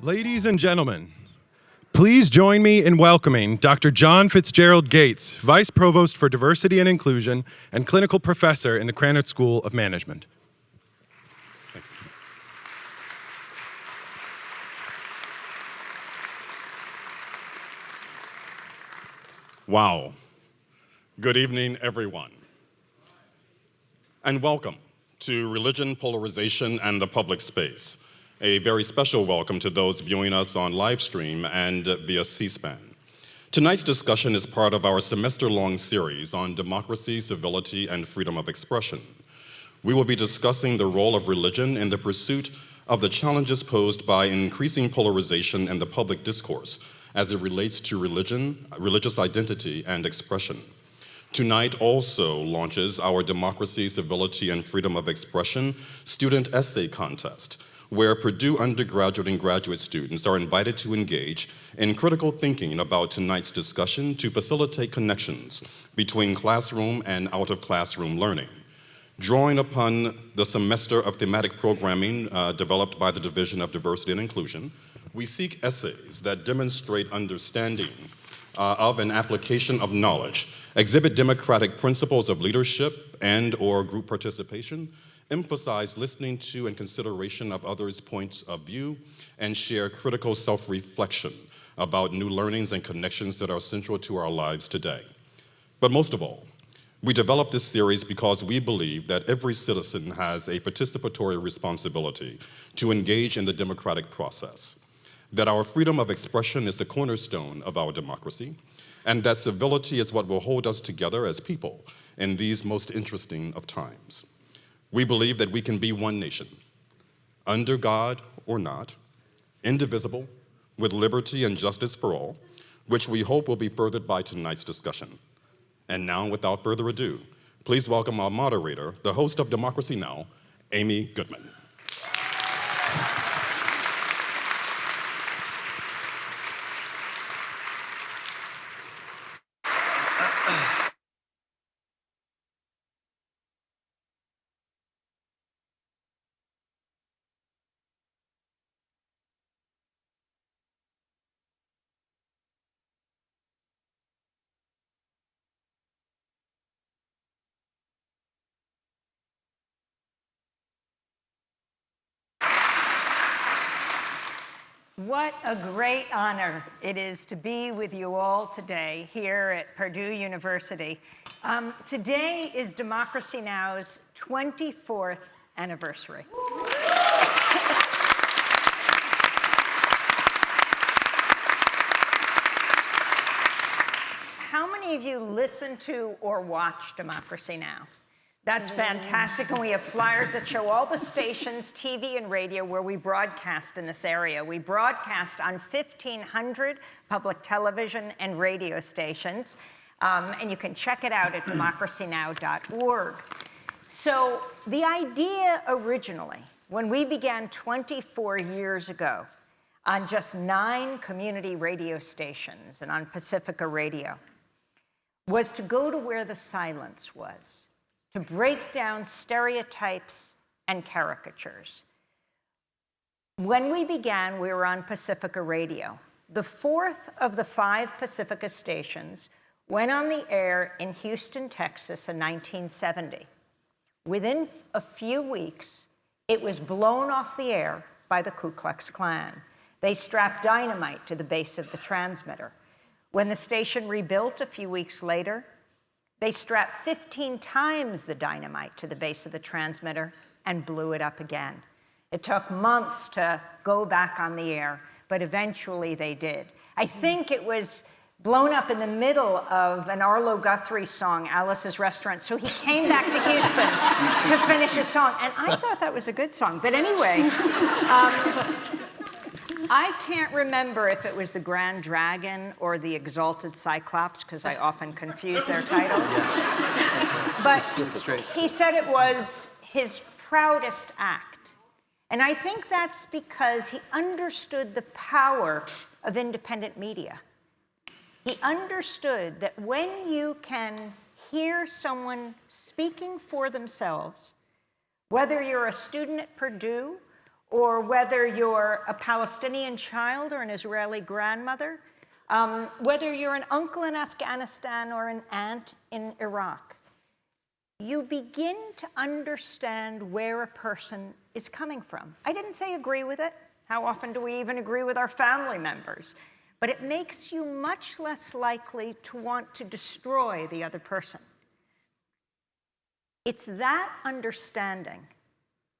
Ladies and gentlemen, please join me in welcoming Dr. John Fitzgerald Gates, Vice Provost for Diversity and Inclusion and Clinical Professor in the Krannert School of Management. Wow. Good evening, everyone. And welcome to Religion, Polarization, and the Public Space. A very special welcome to those viewing us on live stream and via C-SPAN. Tonight's discussion is part of our semester-long series on democracy, civility, and freedom of expression. We will be discussing the role of religion in the pursuit of the challenges posed by increasing polarization in the public discourse as it relates to religion, religious identity, and expression. Tonight also launches our Democracy, Civility, and Freedom of Expression student essay contest, where Purdue undergraduate and graduate students are invited to engage in critical thinking about tonight's discussion to facilitate connections between classroom and out-of-classroom learning. Drawing upon the semester of thematic programming developed by the Division of Diversity and Inclusion, we seek essays that demonstrate understanding of an application of knowledge, exhibit democratic principles of leadership and/or group participation, emphasize listening to and consideration of others' points of view, and share critical self-reflection about new learnings and connections that are central to our lives today. But most of all, we developed this series because we believe that every citizen has a participatory responsibility to engage in the democratic process, that our freedom of expression is the cornerstone of our democracy, and that civility is what will hold us together as people in these most interesting of times. We believe that we can be one nation, under God or not, indivisible, with liberty and justice for all, which we hope will be furthered by tonight's discussion. And now, without further ado, please welcome our moderator, the host of Democracy Now!, Amy Goodman. What a great honor it is to be with you all today here at Purdue University. Today is Democracy Now!'s 24th anniversary. How many of you listen to or watch Democracy Now!? That's fantastic, and we have flyers that show all the stations, TV and radio, where we broadcast in this area. We broadcast on 1,500 public television and radio stations, and you can check it out at democracynow.org. So the idea originally, when we began 24 years ago on just 9 community radio stations and on Pacifica Radio, was to go to where the silence was, to break down stereotypes and caricatures. When we began, we were on Pacifica Radio. The 4th of the 5 Pacifica stations went on the air in Houston, Texas in 1970. Within a few weeks, it was blown off the air by the Ku Klux Klan. They strapped dynamite to the base of the transmitter. When the station rebuilt a few weeks later, they strapped 15 times the dynamite to the base of the transmitter and blew it up again. It took months to go back on the air, but eventually they did. I think it was blown up in the middle of an Arlo Guthrie song, Alice's Restaurant, so he came back to Houston to finish his song, and I thought that was a good song. But anyway, I can't remember if it was the Grand Dragon or the Exalted Cyclops, because I often confuse their titles. But he said it was his proudest act. And I think that's because he understood the power of independent media. He understood that when you can hear someone speaking for themselves, whether you're a student at Purdue or whether you're a Palestinian child or an Israeli grandmother, whether you're an uncle in Afghanistan or an aunt in Iraq, you begin to understand where a person is coming from. I didn't say agree with it. How often do we even agree with our family members? But it makes you much less likely to want to destroy the other person. It's that understanding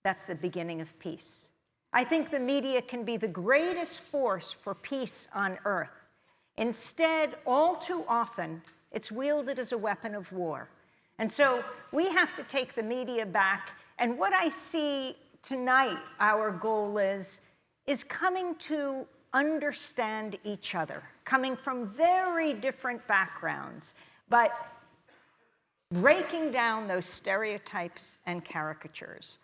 that's the beginning of peace. I think the media can be the greatest force for peace on earth. Instead, all too often, it's wielded as a weapon of war. And so we have to take the media back. And what I see tonight, our goal is coming to understand each other, coming from very different backgrounds, but breaking down those stereotypes and caricatures.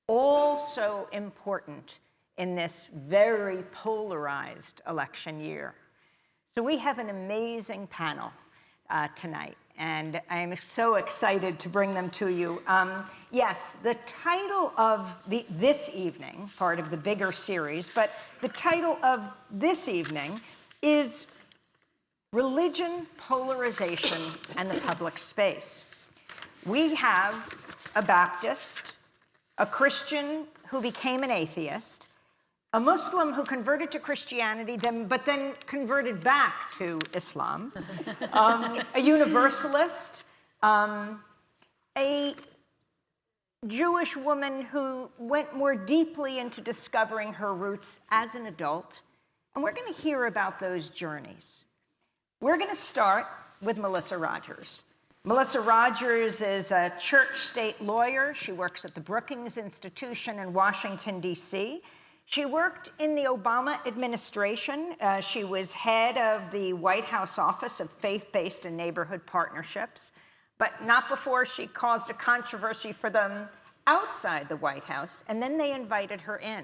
All so important in this very polarized election year. So we have an amazing panel tonight, and I am so excited to bring them to you. Yes, the title of this evening, part of the bigger series, but the title of this evening is Religion, Polarization, and the Public Space. We have a Baptist, a Christian who became an atheist, a Muslim who converted to Christianity, but then converted back to Islam, a Universalist, a Jewish woman who went more deeply into discovering her roots as an adult, and we're going to hear about those journeys. We're going to start with Melissa Rogers. Melissa Rogers is a church-state lawyer. She works at the Brookings Institution in Washington, D.C. She worked in the Obama administration. She was head of the White House Office of Faith-Based and Neighborhood Partnerships, but not before she caused a controversy for them outside the White House, and then they invited her in.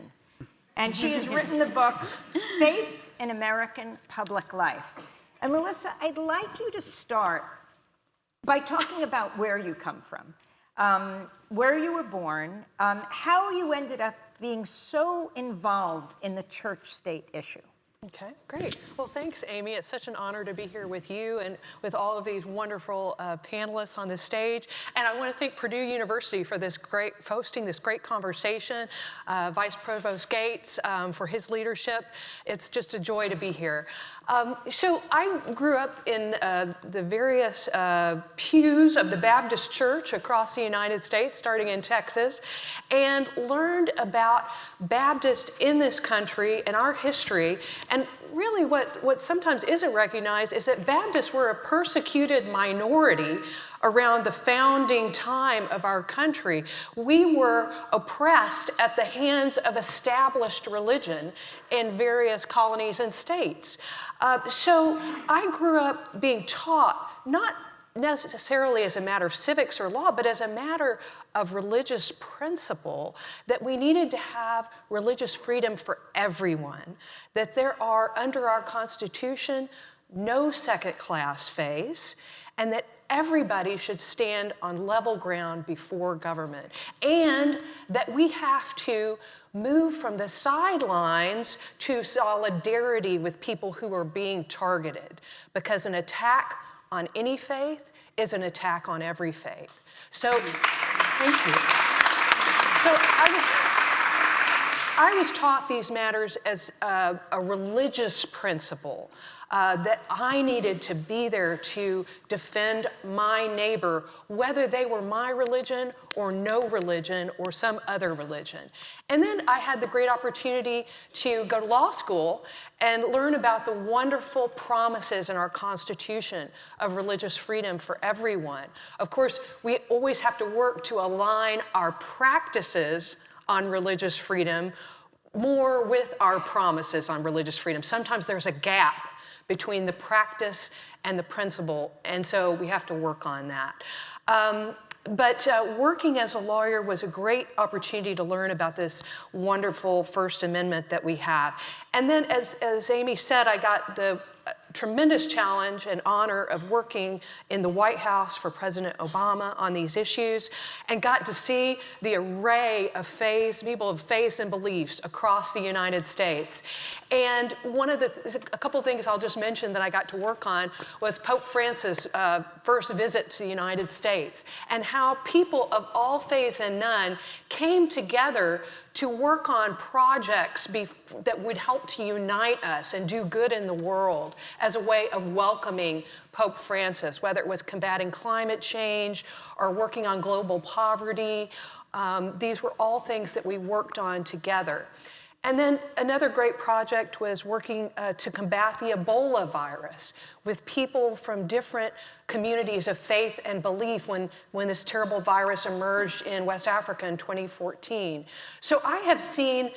And she has written the book, Faith in American Public Life. And Melissa, I'd like you to start by talking about where you come from, where you were born, how you ended up being so involved in the church-state issue. Okay, great. Well, thanks, Amy. It's such an honor to be here with you and with all of these wonderful panelists on this stage. And I want to thank Purdue University for hosting this great conversation, Vice Provost Gates for his leadership. It's just a joy to be here. So I grew up in the various pews of the Baptist Church across the United States, starting in Texas, and learned about Baptists in this country and our history. And really what sometimes isn't recognized is that Baptists were a persecuted minority around the founding time of our country. We were oppressed at the hands of established religion in various colonies and states. So I grew up being taught, not necessarily as a matter of civics or law, but as a matter of religious principle, that we needed to have religious freedom for everyone, that there are, under our Constitution, no second-class faiths, and that everybody should stand on level ground before government, and that we have to move from the sidelines to solidarity with people who are being targeted, because an attack on any faith is an attack on every faith. So, thank you. So I was taught these matters as a religious principle, that I needed to be there to defend my neighbor, whether they were my religion or no religion or some other religion. And then I had the great opportunity to go to law school and learn about the wonderful promises in our Constitution of religious freedom for everyone. Of course, we always have to work to align our practices on religious freedom more with our promises on religious freedom. Sometimes there's a gap between the practice and the principle, and so we have to work on that. But working as a lawyer was a great opportunity to learn about this wonderful First Amendment that we have. And then, as Amy said, I got the tremendous challenge and honor of working in the White House for President Obama on these issues, and got to see the array of people of faiths and beliefs across the United States. And a couple of things I'll just mention that I got to work on was Pope Francis' first visit to the United States, and how people of all faiths and none came together to work on projects that would help to unite us and do good in the world as a way of welcoming Pope Francis, whether it was combating climate change or working on global poverty. These were all things that we worked on together. And then another great project was working to combat the Ebola virus with people from different communities of faith and belief when this terrible virus emerged in West Africa in 2014. So I have seen,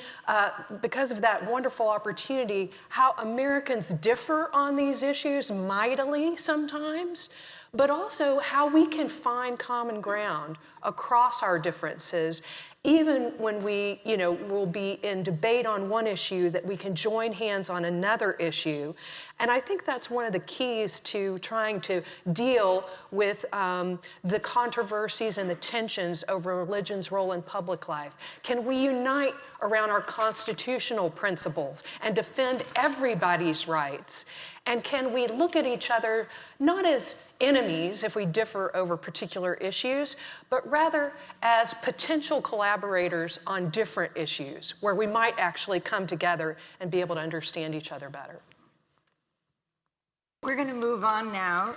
because of that wonderful opportunity, how Americans differ on these issues mightily sometimes, but also how we can find common ground across our differences, even when we, will be in debate on one issue, that we can join hands on another issue. And I think that's one of the keys to trying to deal with the controversies and the tensions over religion's role in public life. Can we unite around our constitutional principles and defend everybody's rights? And can we look at each other not as enemies if we differ over particular issues, but rather as potential collaborators on different issues where we might actually come together and be able to understand each other better? We're going to move on now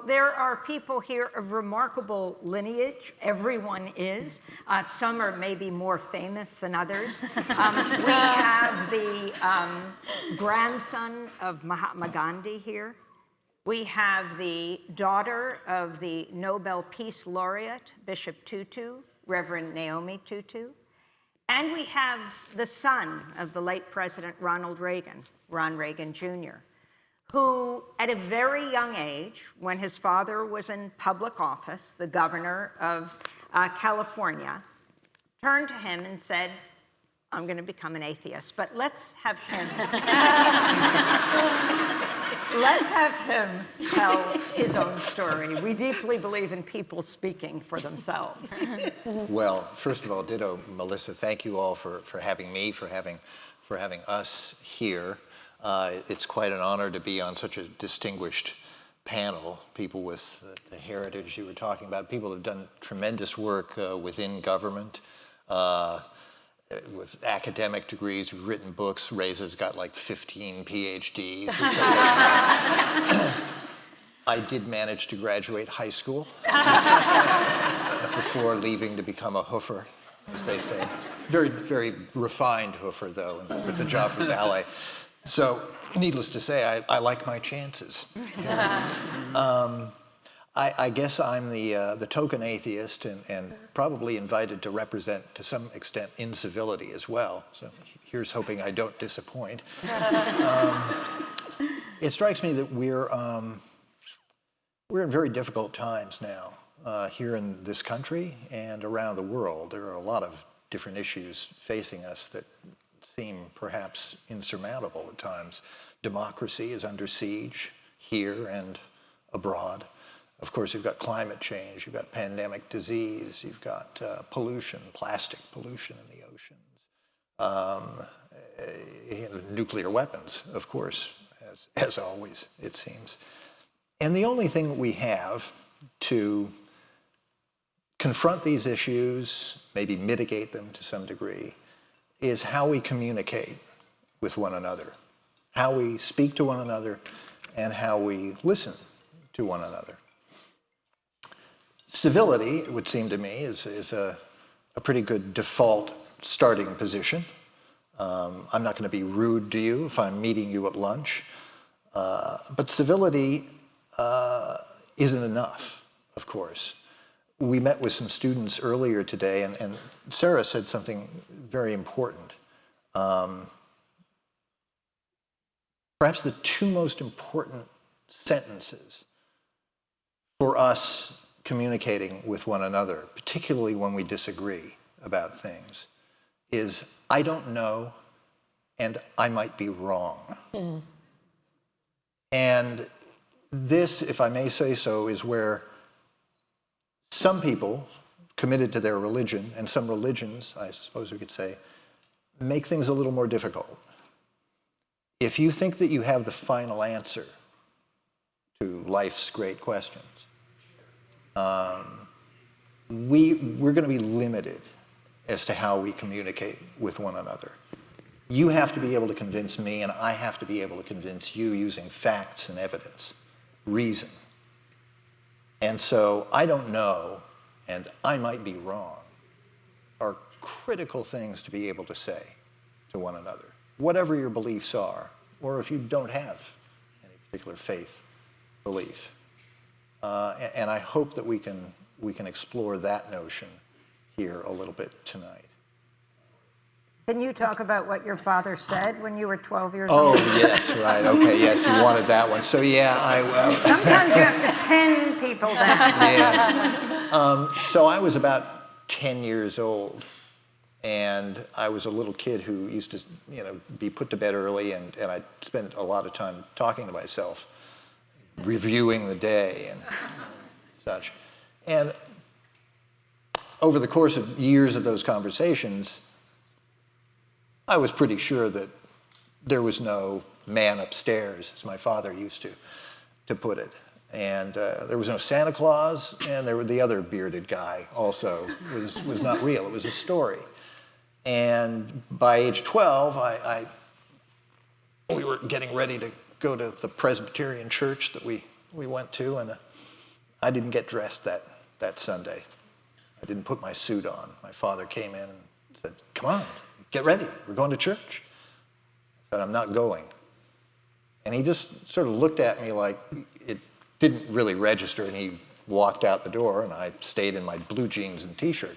there are people here of remarkable lineage. Everyone is. Some are maybe more famous than others. We have the grandson of Mahatma Gandhi here. We have the daughter of the Nobel Peace Laureate, Bishop Tutu, Reverend Naomi Tutu. And we have the son of the late President Ronald Reagan, Ron Reagan Jr., who, at a very young age, when his father was in public office, the governor of California, turned to him and said, "I'm going to become an atheist." But let's have him tell his own story. We deeply believe in people speaking for themselves. Well, first of all, ditto, Melissa. Thank you all for having me, for having us here. It's quite an honor to be on such a distinguished panel, people with the heritage you were talking about, people who have done tremendous work within government, with academic degrees, who've written books. Reza's got like 15 PhDs or something. I did manage to graduate high school before leaving to become a hoofer, as they say. Very, very refined hoofer, though, with the Joffrey Ballet. So, needless to say, I like my chances. I guess I'm the token atheist and probably invited to represent, to some extent, incivility as well. So here's hoping I don't disappoint. It strikes me that we're in very difficult times now here in this country and around the world. There are a lot of different issues facing us that seem perhaps insurmountable at times. Democracy is under siege here and abroad. Of course, you've got climate change, you've got pandemic disease, you've got pollution, plastic pollution in the oceans, nuclear weapons, of course, as always, it seems. And the only thing that we have to confront these issues, maybe mitigate them to some degree, is how we communicate with one another, how we speak to one another, and how we listen to one another. Civility, it would seem to me, is a pretty good default starting position. I'm not going to be rude to you if I'm meeting you at lunch, but civility isn't enough, of course. We met with some students earlier today, and Sarah said something very important. Perhaps the two most important sentences for us communicating with one another, particularly when we disagree about things, is "I don't know," and "I might be wrong." And this, if I may say so, is where some people committed to their religion, and some religions, I suppose we could say, make things a little more difficult. If you think that you have the final answer to life's great questions, we're going to be limited as to how we communicate with one another. You have to be able to convince me, and I have to be able to convince you using facts and evidence, reason. And so I don't know, and I might be wrong, are critical things to be able to say to one another, whatever your beliefs are, or if you don't have any particular faith belief. And I hope that we can explore that notion here a little bit tonight. Can you talk about what your father said when you were 12 years Oh, old? yes, right. Okay, yes, you wanted that one. So, yeah, Sometimes you have to pin people down. Yeah. So I was about 10 years old, and I was a little kid who used to, be put to bed early, and I spent a lot of time talking to myself, reviewing the day and such. And over the course of years of those conversations, I was pretty sure that there was no man upstairs, as my father used to put it. And there was no Santa Claus, and the other bearded guy also was not real. It was a story. And by age 12, we were getting ready to go to the Presbyterian church that we went to, and I didn't get dressed that Sunday. I didn't put my suit on. My father came in and said, "Come on, get ready. We're going to church." I said, "I'm not going." And he just sort of looked at me like it didn't really register, and he walked out the door, and I stayed in my blue jeans and T-shirt.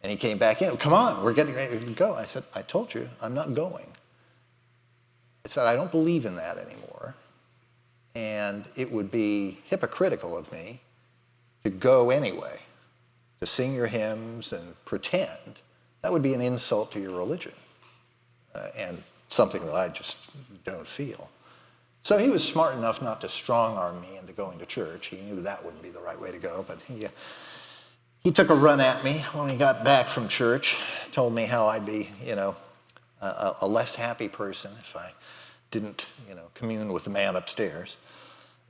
And he came back in, "Come on, we're getting ready to go." I said, "I told you, I'm not going." I said, "I don't believe in that anymore, and it would be hypocritical of me to go anyway, to sing your hymns and pretend. That would be an insult to your religion, and something that I just don't feel." So he was smart enough not to strong-arm me into going to church. He knew that wouldn't be the right way to go, but he took a run at me when we got back from church, told me how I'd be, a less happy person if I didn't, commune with the man upstairs.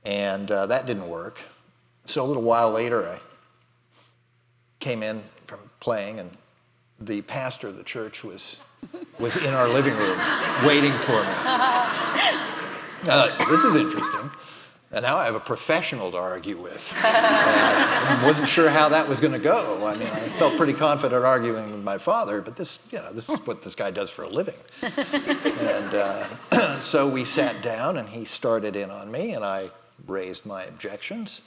And that didn't work. So a little while later, I came in from playing, and the pastor of the church was in our living room waiting for me. This is interesting. And now I have a professional to argue with. I wasn't sure how that was going to go. I mean, I felt pretty confident arguing with my father, but this is what this guy does for a living. And so we sat down, and he started in on me, and I raised my objections.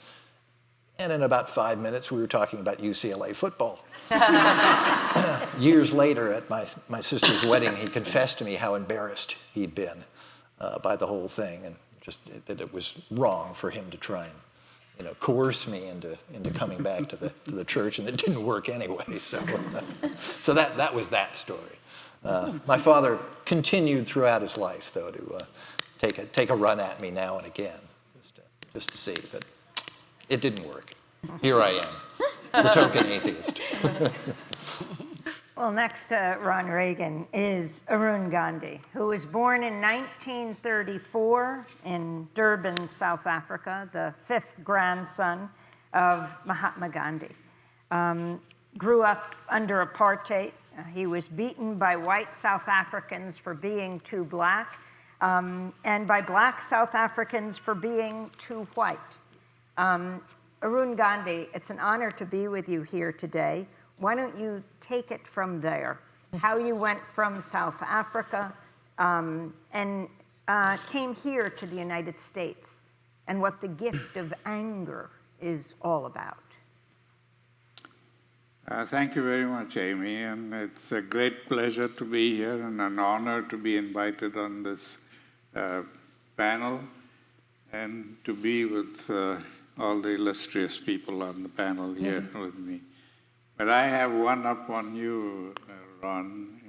And in about 5 minutes, we were talking about UCLA football. Years later, at my sister's wedding, he confessed to me how embarrassed he'd been by the whole thing, and just that it was wrong for him to try and coerce me into coming back to the church, and it didn't work anyway. So that was that story. My father continued throughout his life, though, to take a run at me now and again, just to see, but it didn't work. Here I am, the token atheist. Well, next to Ron Reagan is Arun Gandhi, who was born in 1934 in Durban, South Africa, the fifth grandson of Mahatma Gandhi. Grew up under apartheid. He was beaten by white South Africans for being too black, and by black South Africans for being too white. Arun Gandhi, it's an honor to be with you here today. Why don't you take it from there? How you went from South Africa and came here to the United States, and what the gift of anger is all about. Thank you very much, Amy, and it's a great pleasure to be here and an honor to be invited on this panel and to be with all the illustrious people on the panel here with me. But I have one up on you, Ron.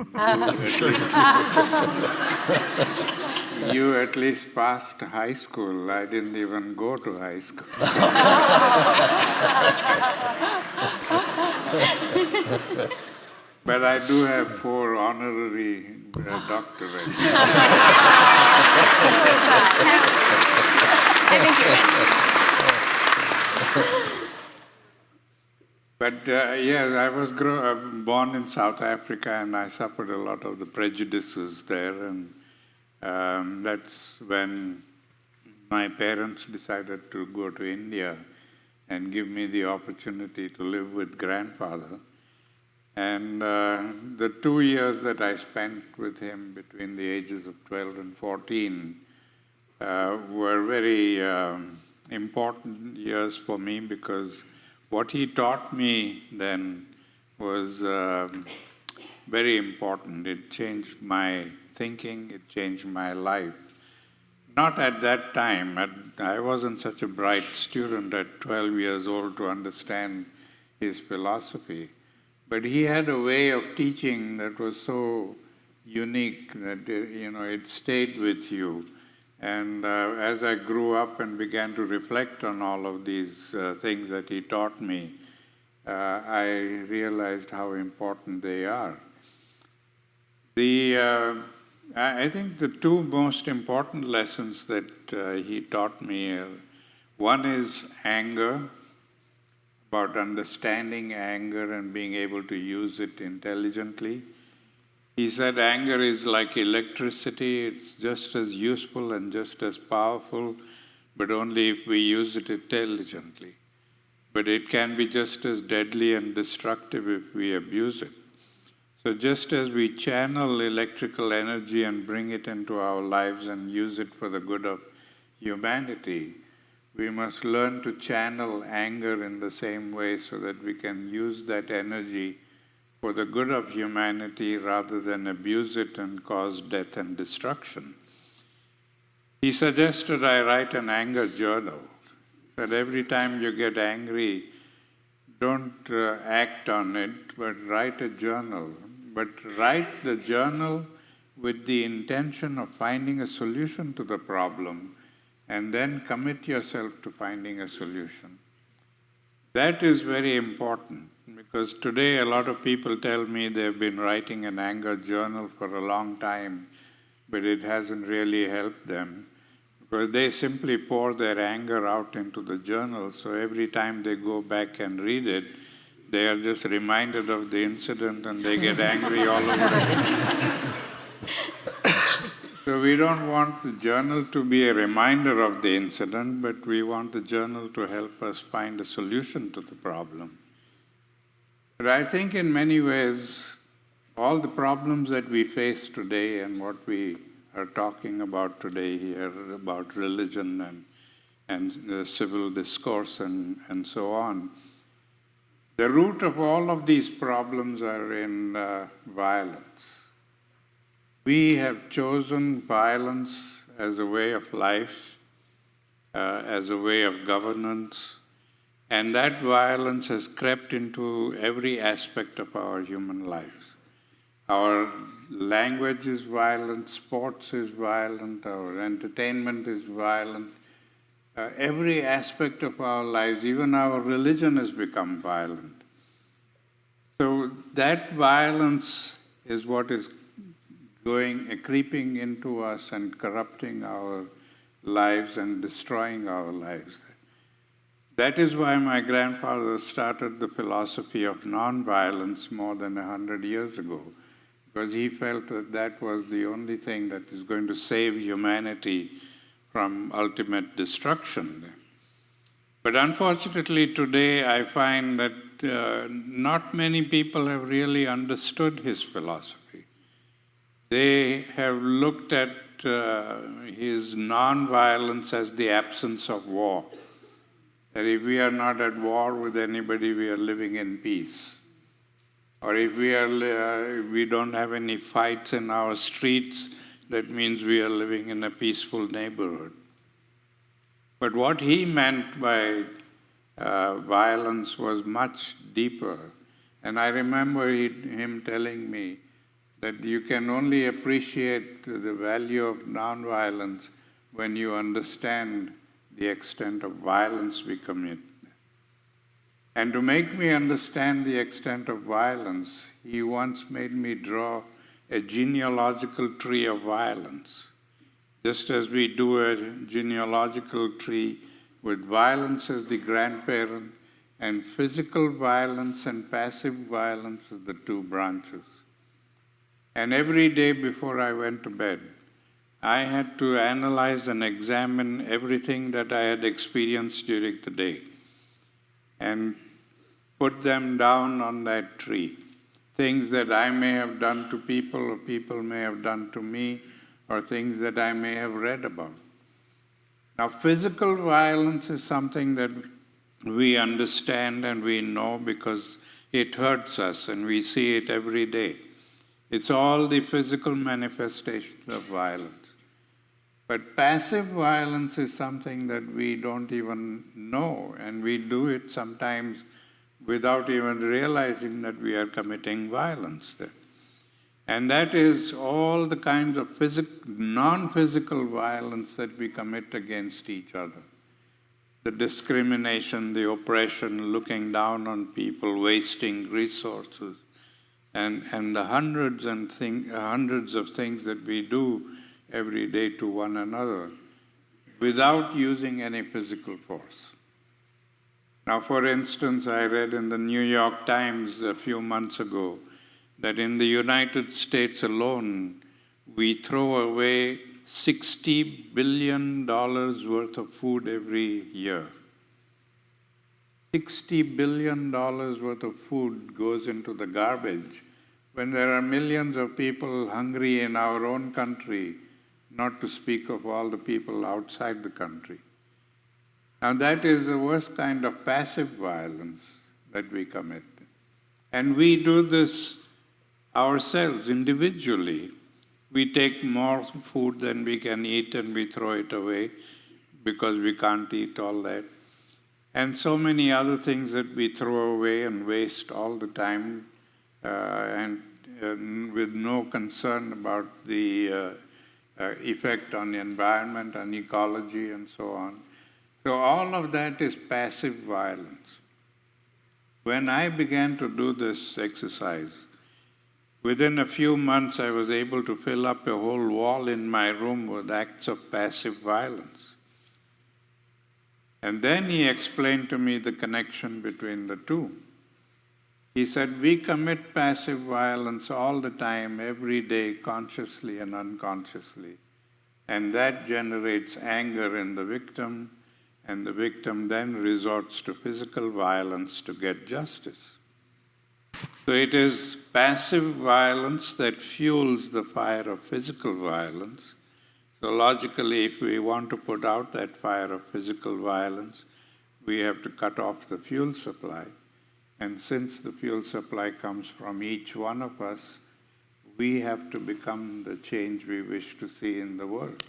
You at least passed high school. I didn't even go to high school. But I do have 4 honorary doctorates. I think you But yes, I was born in South Africa, and I suffered a lot of the prejudices there. And that's when my parents decided to go to India and give me the opportunity to live with grandfather. And the 2 years that I spent with him between the ages of 12 and 14 were very important years for me, because what he taught me then was very important. It changed my thinking, it changed my life. Not at that time. I wasn't such a bright student at 12 years old to understand his philosophy. But he had a way of teaching that was so unique that it stayed with you. And as I grew up and began to reflect on all of these things that he taught me, I realized how important they are. I think the 2 most important lessons that he taught me, one is anger, about understanding anger and being able to use it intelligently. He said anger is like electricity. It's just as useful and just as powerful, but only if we use it intelligently. But it can be just as deadly and destructive if we abuse it. So just as we channel electrical energy and bring it into our lives and use it for the good of humanity, we must learn to channel anger in the same way so that we can use that energy for the good of humanity rather than abuse it and cause death and destruction. He suggested I write an anger journal, that every time you get angry, don't act on it, but write a journal. But write the journal with the intention of finding a solution to the problem, and then commit yourself to finding a solution. That is very important, because today a lot of people tell me they've been writing an anger journal for a long time, but it hasn't really helped them, because they simply pour their anger out into the journal, so every time they go back and read it, they are just reminded of the incident and they get angry all over again. So we don't want the journal to be a reminder of the incident, but we want the journal to help us find a solution to the problem. But I think in many ways, all the problems that we face today and what we are talking about today here, about religion and the civil discourse and so on, the root of all of these problems are in violence. We have chosen violence as a way of life, as a way of governance, and that violence has crept into every aspect of our human lives. Our language is violent, sports is violent, our entertainment is violent. Every aspect of our lives, even our religion, has become violent. So that violence is what is creeping into us and corrupting our lives and destroying our lives. That is why my grandfather started the philosophy of nonviolence more than 100 years ago, because he felt that that was the only thing that is going to save humanity from ultimate destruction. But unfortunately today I find that not many people have really understood his philosophy. They have looked at his nonviolence as the absence of war. That if we are not at war with anybody, we are living in peace. Or if we don't have any fights in our streets, that means we are living in a peaceful neighborhood. But what he meant by violence was much deeper. And I remember him telling me that you can only appreciate the value of nonviolence when you understand the extent of violence we commit. And to make me understand the extent of violence, he once made me draw a genealogical tree of violence, just as we do a genealogical tree with violence as the grandparent and physical violence and passive violence as the two branches. And every day before I went to bed, I had to analyze and examine everything that I had experienced during the day and put them down on that tree. Things that I may have done to people or people may have done to me, or things that I may have read about. Now, physical violence is something that we understand and we know because it hurts us and we see it every day. It's all the physical manifestations of violence. But passive violence is something that we don't even know, and we do it sometimes without even realizing that we are committing violence there. And that is all the kinds of non-physical violence that we commit against each other. The discrimination, the oppression, looking down on people, wasting resources, and the hundreds of things that we do every day to one another without using any physical force. Now, for instance, I read in the New York Times a few months ago that in the United States alone, we throw away $60 billion worth of food every year. $60 billion worth of food goes into the garbage when there are millions of people hungry in our own country, not to speak of all the people outside the country. Now that is the worst kind of passive violence that we commit. And we do this ourselves individually. We take more food than we can eat and we throw it away because we can't eat all that. And so many other things that we throw away and waste all the time and with no concern about the effect on the environment and ecology and so on. So all of that is passive violence. When I began to do this exercise, within a few months I was able to fill up a whole wall in my room with acts of passive violence. And then he explained to me the connection between the two. He said, we commit passive violence all the time, every day, consciously and unconsciously. And that generates anger in the victim, and the victim then resorts to physical violence to get justice. So it is passive violence that fuels the fire of physical violence. So logically, if we want to put out that fire of physical violence, we have to cut off the fuel supply. And since the fuel supply comes from each one of us, we have to become the change we wish to see in the world.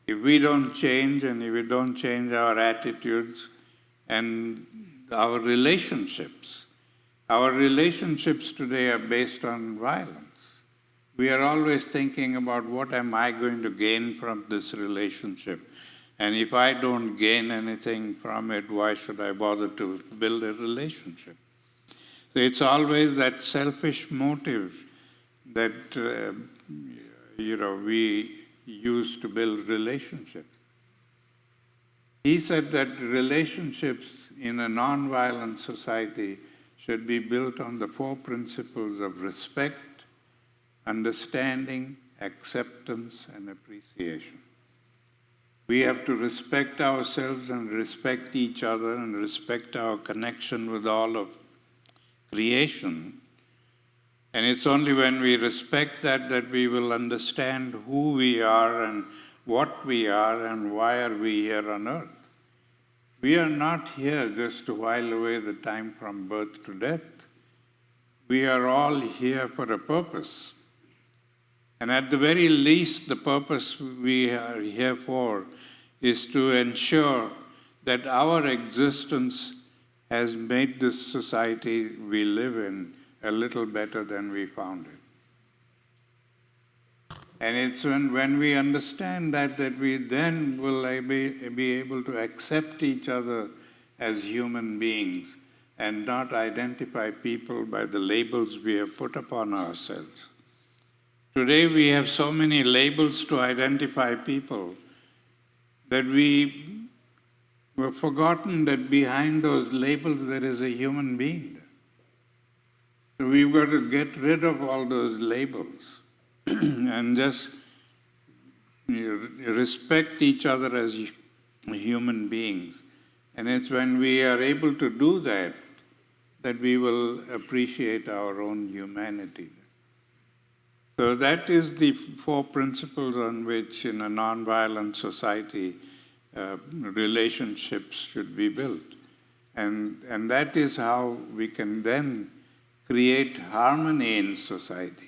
If we don't change, and if we don't change our attitudes and our relationships today are based on violence. We are always thinking about what am I going to gain from this relationship? And if I don't gain anything from it, why should I bother to build a relationship? So it's always that selfish motive that we use to build relationships. He said that relationships in a nonviolent society should be built on the 4 principles of respect, understanding, acceptance, and appreciation. We have to respect ourselves and respect each other and respect our connection with all of creation. And it's only when we respect that we will understand who we are and what we are and why are we here on earth. We are not here just to while away the time from birth to death. We are all here for a purpose. And at the very least, the purpose we are here for is to ensure that our existence has made this society we live in a little better than we found it. And it's when we understand that we then will be able to accept each other as human beings and not identify people by the labels we have put upon ourselves. Today we have so many labels to identify people that we've forgotten that behind those labels there is a human being. So we've got to get rid of all those labels and just respect each other as human beings. And it's when we are able to do that that we will appreciate our own humanity. So that is the 4 principles on which, in a nonviolent society, relationships should be built. And that is how we can then create harmony in society.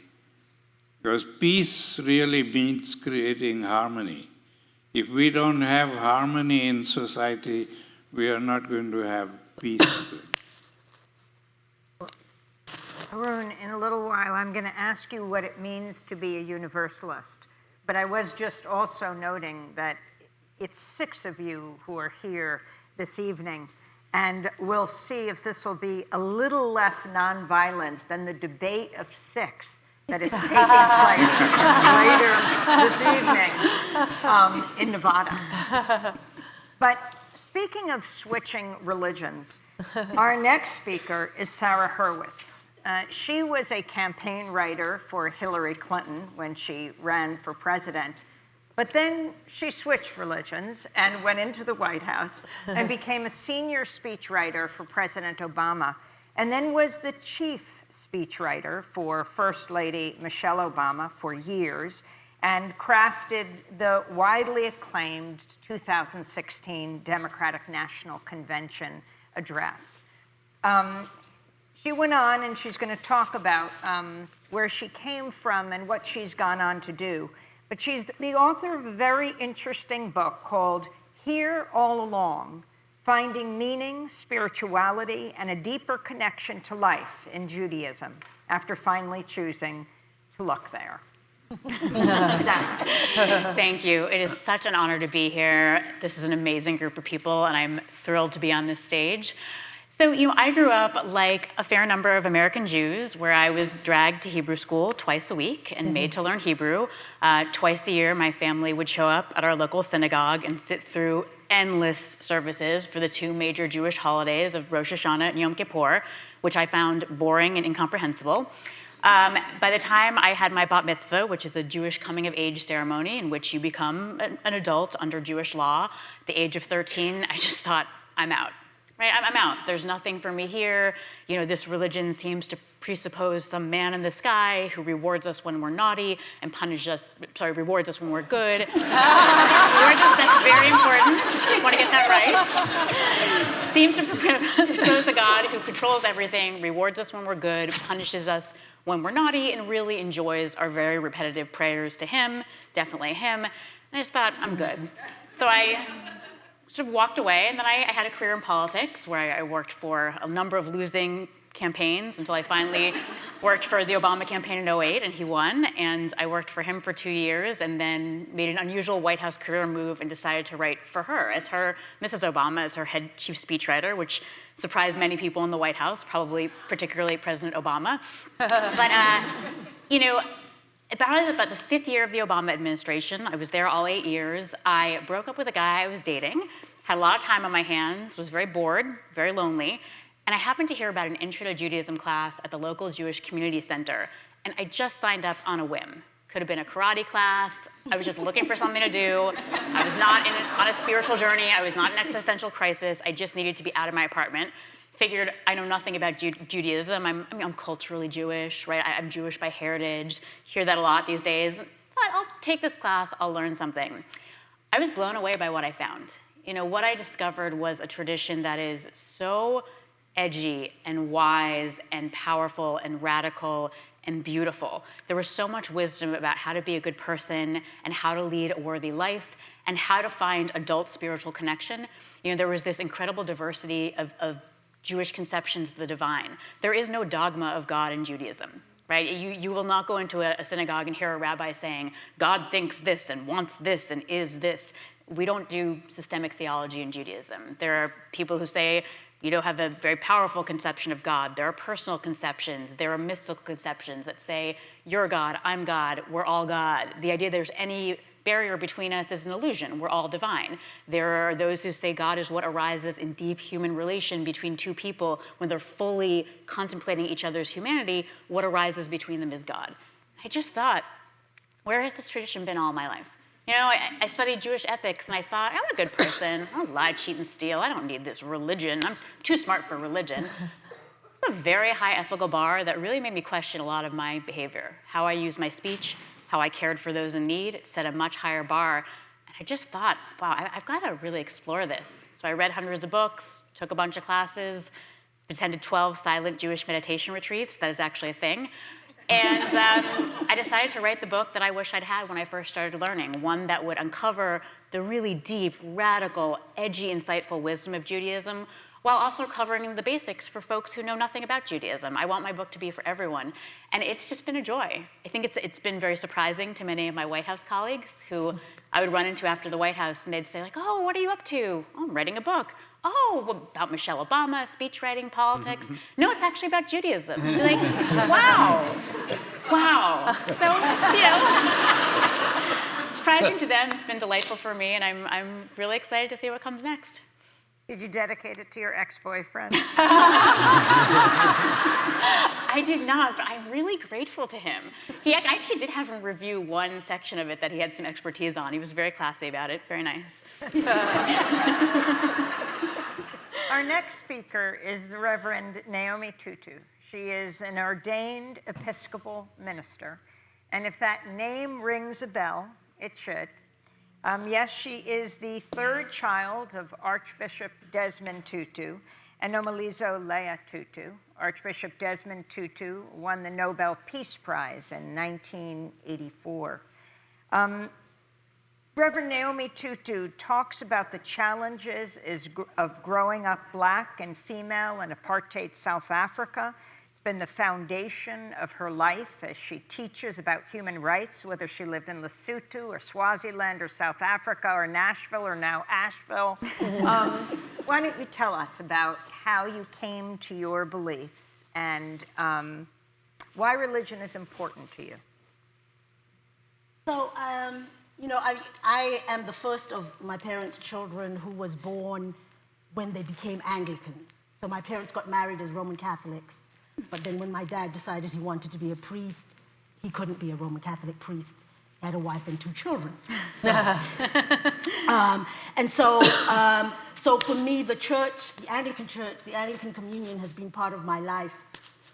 Because peace really means creating harmony. If we don't have harmony in society, we are not going to have peace. Arun, in a little while, I'm going to ask you what it means to be a universalist. But I was just also noting that it's 6 of you who are here this evening, and we'll see if this will be a little less nonviolent than the debate of 6 that is taking place later this evening in Nevada. But speaking of switching religions, our next speaker is Sarah Hurwitz. She was a campaign writer for Hillary Clinton when she ran for president, but then she switched religions and went into the White House and became a senior speechwriter for President Obama, and then was the chief speechwriter for First Lady Michelle Obama for years, and crafted the widely acclaimed 2016 Democratic National Convention address. She went on, and she's going to talk about where she came from and what she's gone on to do. But she's the author of a very interesting book called Here All Along, Finding Meaning, Spirituality, and a Deeper Connection to Life in Judaism, after finally choosing to look there. Thank you. It is such an honor to be here. This is an amazing group of people, and I'm thrilled to be on this stage. So, I grew up like a fair number of American Jews, where I was dragged to Hebrew school twice a week and made to learn Hebrew. Twice a year, my family would show up at our local synagogue and sit through endless services for the 2 major Jewish holidays of Rosh Hashanah and Yom Kippur, which I found boring and incomprehensible. By the time I had my bat mitzvah, which is a Jewish coming-of-age ceremony in which you become an adult under Jewish law, at the age of 13, I just thought, I'm out. Right? I'm out. There's nothing for me here. This religion seems to presuppose some man in the sky who rewards us when we're naughty and rewards us when we're good. That's very important. Want to get that right. Seems to presuppose a God who controls everything, rewards us when we're good, punishes us when we're naughty, and really enjoys our very repetitive prayers to him, definitely him. And I just thought, I'm good. So I sort of walked away, and then I had a career in politics where I worked for a number of losing campaigns until I finally worked for the Obama campaign in 2008, and he won, and I worked for him for 2 years, and then made an unusual White House career move and decided to write for her as her, Mrs. Obama, as her head chief speechwriter, which surprised many people in the White House, probably particularly President Obama. But, about the 5th year of the Obama administration, I was there all 8 years, I broke up with a guy I was dating, had a lot of time on my hands, was very bored, very lonely, and I happened to hear about an Intro to Judaism class at the local Jewish community center, and I just signed up on a whim. Could have been a karate class. I was just looking for something to do. I was not on a spiritual journey. I was not in an existential crisis. I just needed to be out of my apartment. Figured I know nothing about Judaism. I'm culturally Jewish, right? I'm Jewish by heritage. Hear that a lot these days. But I'll take this class. I'll learn something. I was blown away by what I found. What I discovered was a tradition that is so edgy and wise and powerful and radical and beautiful. There was so much wisdom about how to be a good person and how to lead a worthy life and how to find adult spiritual connection. There was this incredible diversity of Jewish conceptions of the divine. There is no dogma of God in Judaism. right? You will not go into a synagogue and hear a rabbi saying, God thinks this and wants this and is this. We don't do systemic theology in Judaism. There are people who say, you don't have a very powerful conception of God. There are personal conceptions. There are mystical conceptions that say, you're God, I'm God, we're all God. The idea there's any barrier between us is an illusion. We're all divine. There are those who say God is what arises in deep human relation between two people when they're fully contemplating each other's humanity. What arises between them is God. I just thought, where has this tradition been all my life? You know, I studied Jewish ethics, and I thought, I'm a good person. I don't lie, cheat, and steal. I don't need this religion. I'm too smart for religion. It's a very high ethical bar that really made me question a lot of my behavior. How I used my speech, how I cared for those in need, set a much higher bar. And I just thought, wow, I've got to really explore this. So I read hundreds of books, took a bunch of classes, attended 12 silent Jewish meditation retreats. That is actually a thing. And I decided to write the book that I wish I'd had when I first started learning, one that would uncover the really deep, radical, edgy, insightful wisdom of Judaism, while also covering the basics for folks who know nothing about Judaism. I want my book to be for everyone. And it's just been a joy. I think it's been very surprising to many of my White House colleagues who I would run into after the White House, and they'd say, like, oh, what are you up to? Oh, I'm writing a book. Oh, about Michelle Obama, speech writing, politics. No, it's actually about Judaism. I'd be like, wow. So, you know, surprising to them, it's been delightful for me, and I'm really excited to see what comes next. Did you dedicate it to your ex-boyfriend? I did not, but I'm really grateful to him. I actually did have him review one section of it that he had some expertise on. He was very classy about it, very nice. Our next speaker is the Reverend Naomi Tutu. She is an ordained Episcopal minister. And if that name rings a bell, it should. Yes, she is the third child of Archbishop Desmond Tutu and Nomalizo Leah Tutu. Archbishop Desmond Tutu won the Nobel Peace Prize in 1984. Reverend Naomi Tutu talks about the challenges of growing up Black and female in apartheid South Africa. It's been the foundation of her life as she teaches about human rights, whether she lived in Lesotho or Swaziland or South Africa or Nashville or now Asheville. Why don't you tell us about how you came to your beliefs and why religion is important to you? So, you know, I am the first of my parents' children who was born when they became Anglicans. So my parents got married as Roman Catholics, but then when my dad decided he wanted to be a priest, he couldn't be a Roman Catholic priest. He had a wife and 2 children. So, so for me, the church, the Anglican Communion has been part of my life,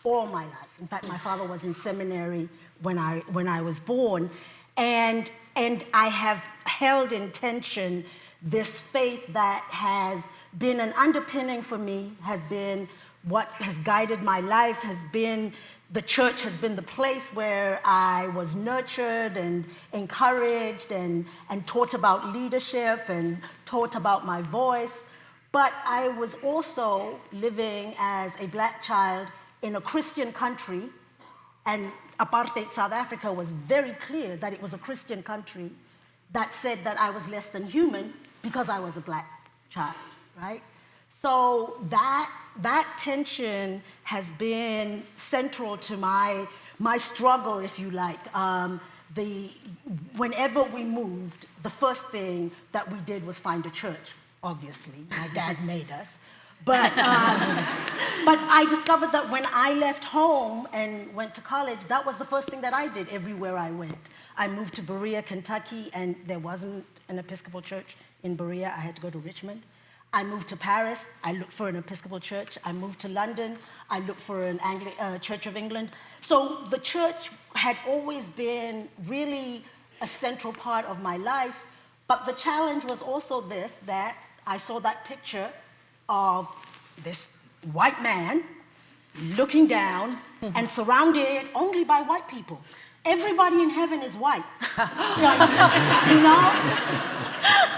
all my life. In fact, my father was in seminary when I was born. And I have held in tension this faith that has been an underpinning for me, has been what has guided my life, has been the church has been the place where I was nurtured and encouraged and taught about leadership and taught about my voice. But I was also living as a Black child in a Christian country, and apartheid South Africa was very clear that it was a Christian country that said that I was less than human because I was a Black child, right? So that tension has been central to my struggle, if you like. Whenever we moved, the first thing that we did was find a church, obviously. My dad made us. But I discovered that when I left home and went to college, that was the first thing that I did everywhere I went. I moved to Berea, Kentucky, and there wasn't an Episcopal church in Berea. I had to go to Richmond. I moved to Paris. I looked for an Episcopal church. I moved to London. I looked for an Church of England. So the church had always been really a central part of my life. But the challenge was also this, that I saw that picture of this white man looking down and surrounded only by white people. Everybody in heaven is white. You know?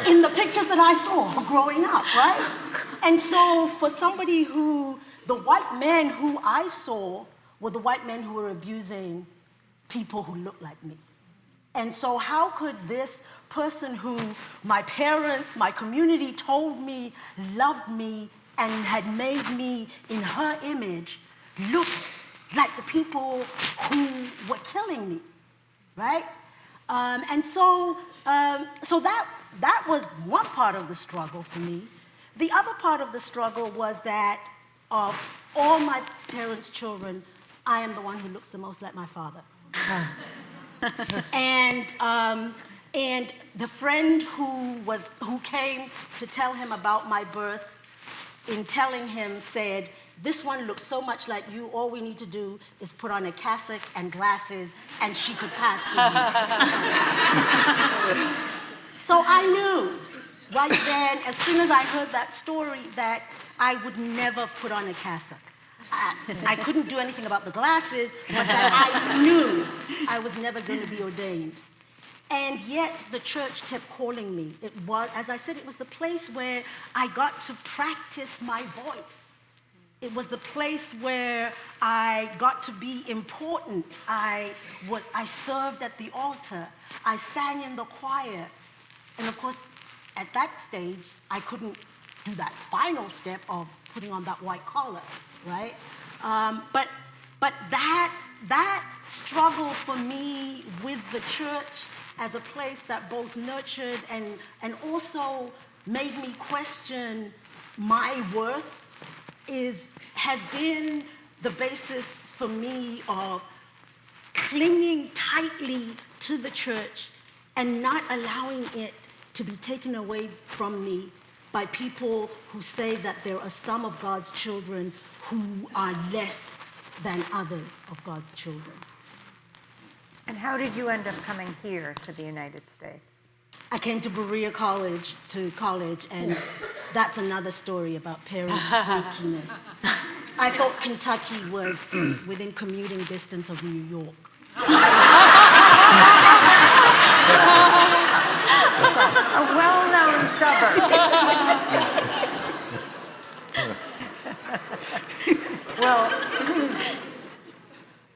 In the pictures that I saw growing up, right? And so for somebody the white men who I saw were the white men who were abusing people who looked like me. And so how could this person who my parents, my community told me loved me and had made me in her image looked like the people who were killing me, right? So that was one part of the struggle for me. The other part of the struggle was that of all my parents' children, I am the one who looks the most like my father. And the friend who came to tell him about my birth, in telling him, said, "This one looks so much like you, all we need to do is put on a cassock and glasses and she could pass for you." So I knew right then, as soon as I heard that story, that I would never put on a cassock. I couldn't do anything about the glasses, but that I knew I was never going to be ordained. And yet the church kept calling me. It was, as I said, it was the place where I got to practice my voice. It was the place where I got to be important. I served at the altar. I sang in the choir. And of course, at that stage, I couldn't do that final step of putting on that white collar, right? But that struggle for me with the church as a place that both nurtured and also made me question my worth has been the basis for me of clinging tightly to the church and not allowing it to be taken away from me by people who say that there are some of God's children who are less than others of God's children. And how did you end up coming here to the United States? I came to Berea College, and that's another story about parents' sneakiness. I thought Kentucky was within commuting distance of New York. A well-known suburb. Well,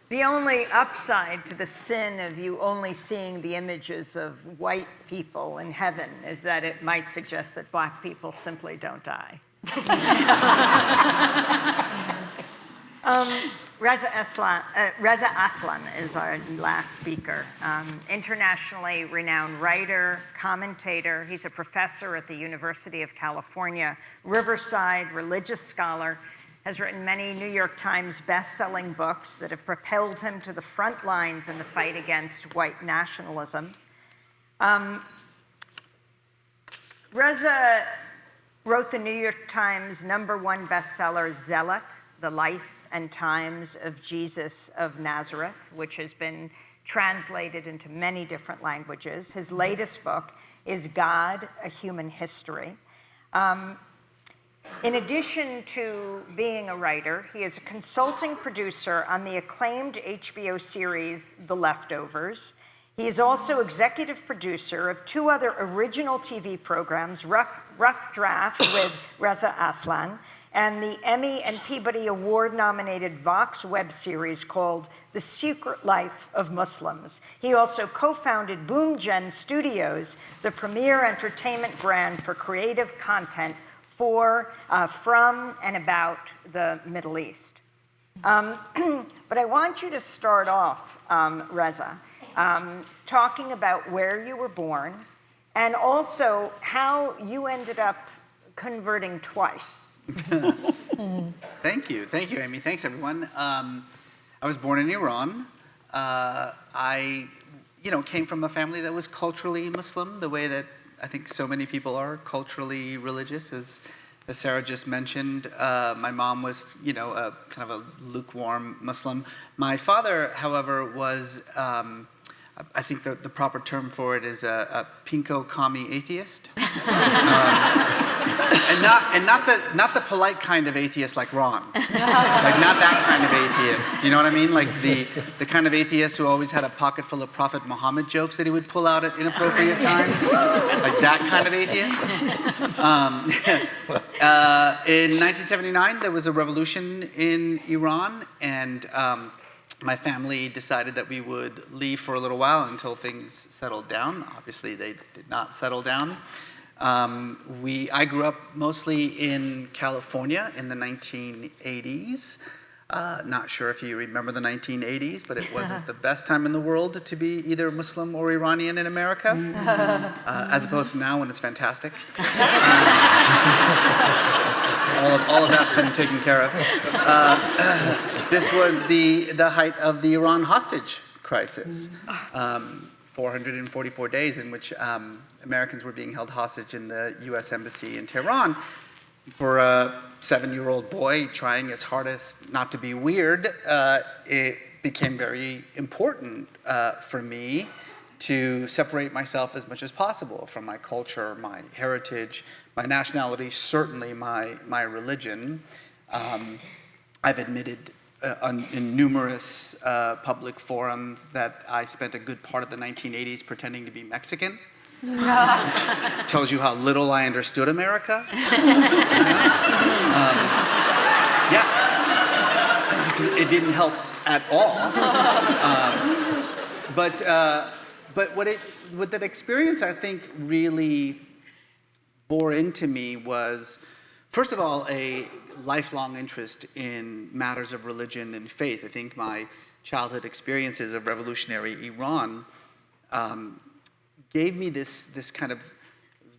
the only upside to the sin of you only seeing the images of white people in heaven is that it might suggest that black people simply don't die. Reza Aslan is our last speaker. Internationally renowned writer, commentator. He's a professor at the University of California, Riverside, religious scholar, has written many New York Times best-selling books that have propelled him to the front lines in the fight against white nationalism. Reza wrote the New York Times #1 bestseller, Zealot, The Life and Times of Jesus of Nazareth, which has been translated into many different languages. His latest book is God, A Human History. In addition to being a writer, he is a consulting producer on the acclaimed HBO series, The Leftovers. He is also executive producer of 2 other original TV programs, Rough Draft with Reza Aslan, and the Emmy and Peabody Award-nominated Vox web series called The Secret Life of Muslims. He also co-founded Boom Gen Studios, the premier entertainment brand for creative content from and about the Middle East. But I want you to start off, Reza, talking about where you were born and also how you ended up converting twice. Thank you, Amy. Thanks, everyone. I was born in Iran. I, came from a family that was culturally Muslim, the way that I think so many people are culturally religious, as Sarah just mentioned. My mom was, a kind of a lukewarm Muslim. My father, however, was, I think the proper term for it is a pinko commie atheist. And not the polite kind of atheist like Ron. Like not that kind of atheist. Do you know what I mean? Like the kind of atheist who always had a pocket full of Prophet Muhammad jokes that he would pull out at inappropriate times. Like that kind of atheist. In 1979, there was a revolution in Iran, and my family decided that we would leave for a little while until things settled down. Obviously, they did not settle down. I grew up mostly in California in the 1980s. Not sure if you remember the 1980s, but it wasn't the best time in the world to be either Muslim or Iranian in America, as opposed to now when it's fantastic. All of that's been taken care of. This was the height of the Iran hostage crisis. 444 days in which Americans were being held hostage in the US Embassy in Tehran. For a 7-year-old boy trying his hardest not to be weird, it became very important for me to separate myself as much as possible from my culture, my heritage, my nationality, certainly my religion. I've admitted in numerous public forums that I spent a good part of the 1980s pretending to be Mexican. Which tells you how little I understood America. It didn't help at all. But what that experience I think really bore into me was, first of all, a lifelong interest in matters of religion and faith. I think my childhood experiences of revolutionary Iran gave me this kind of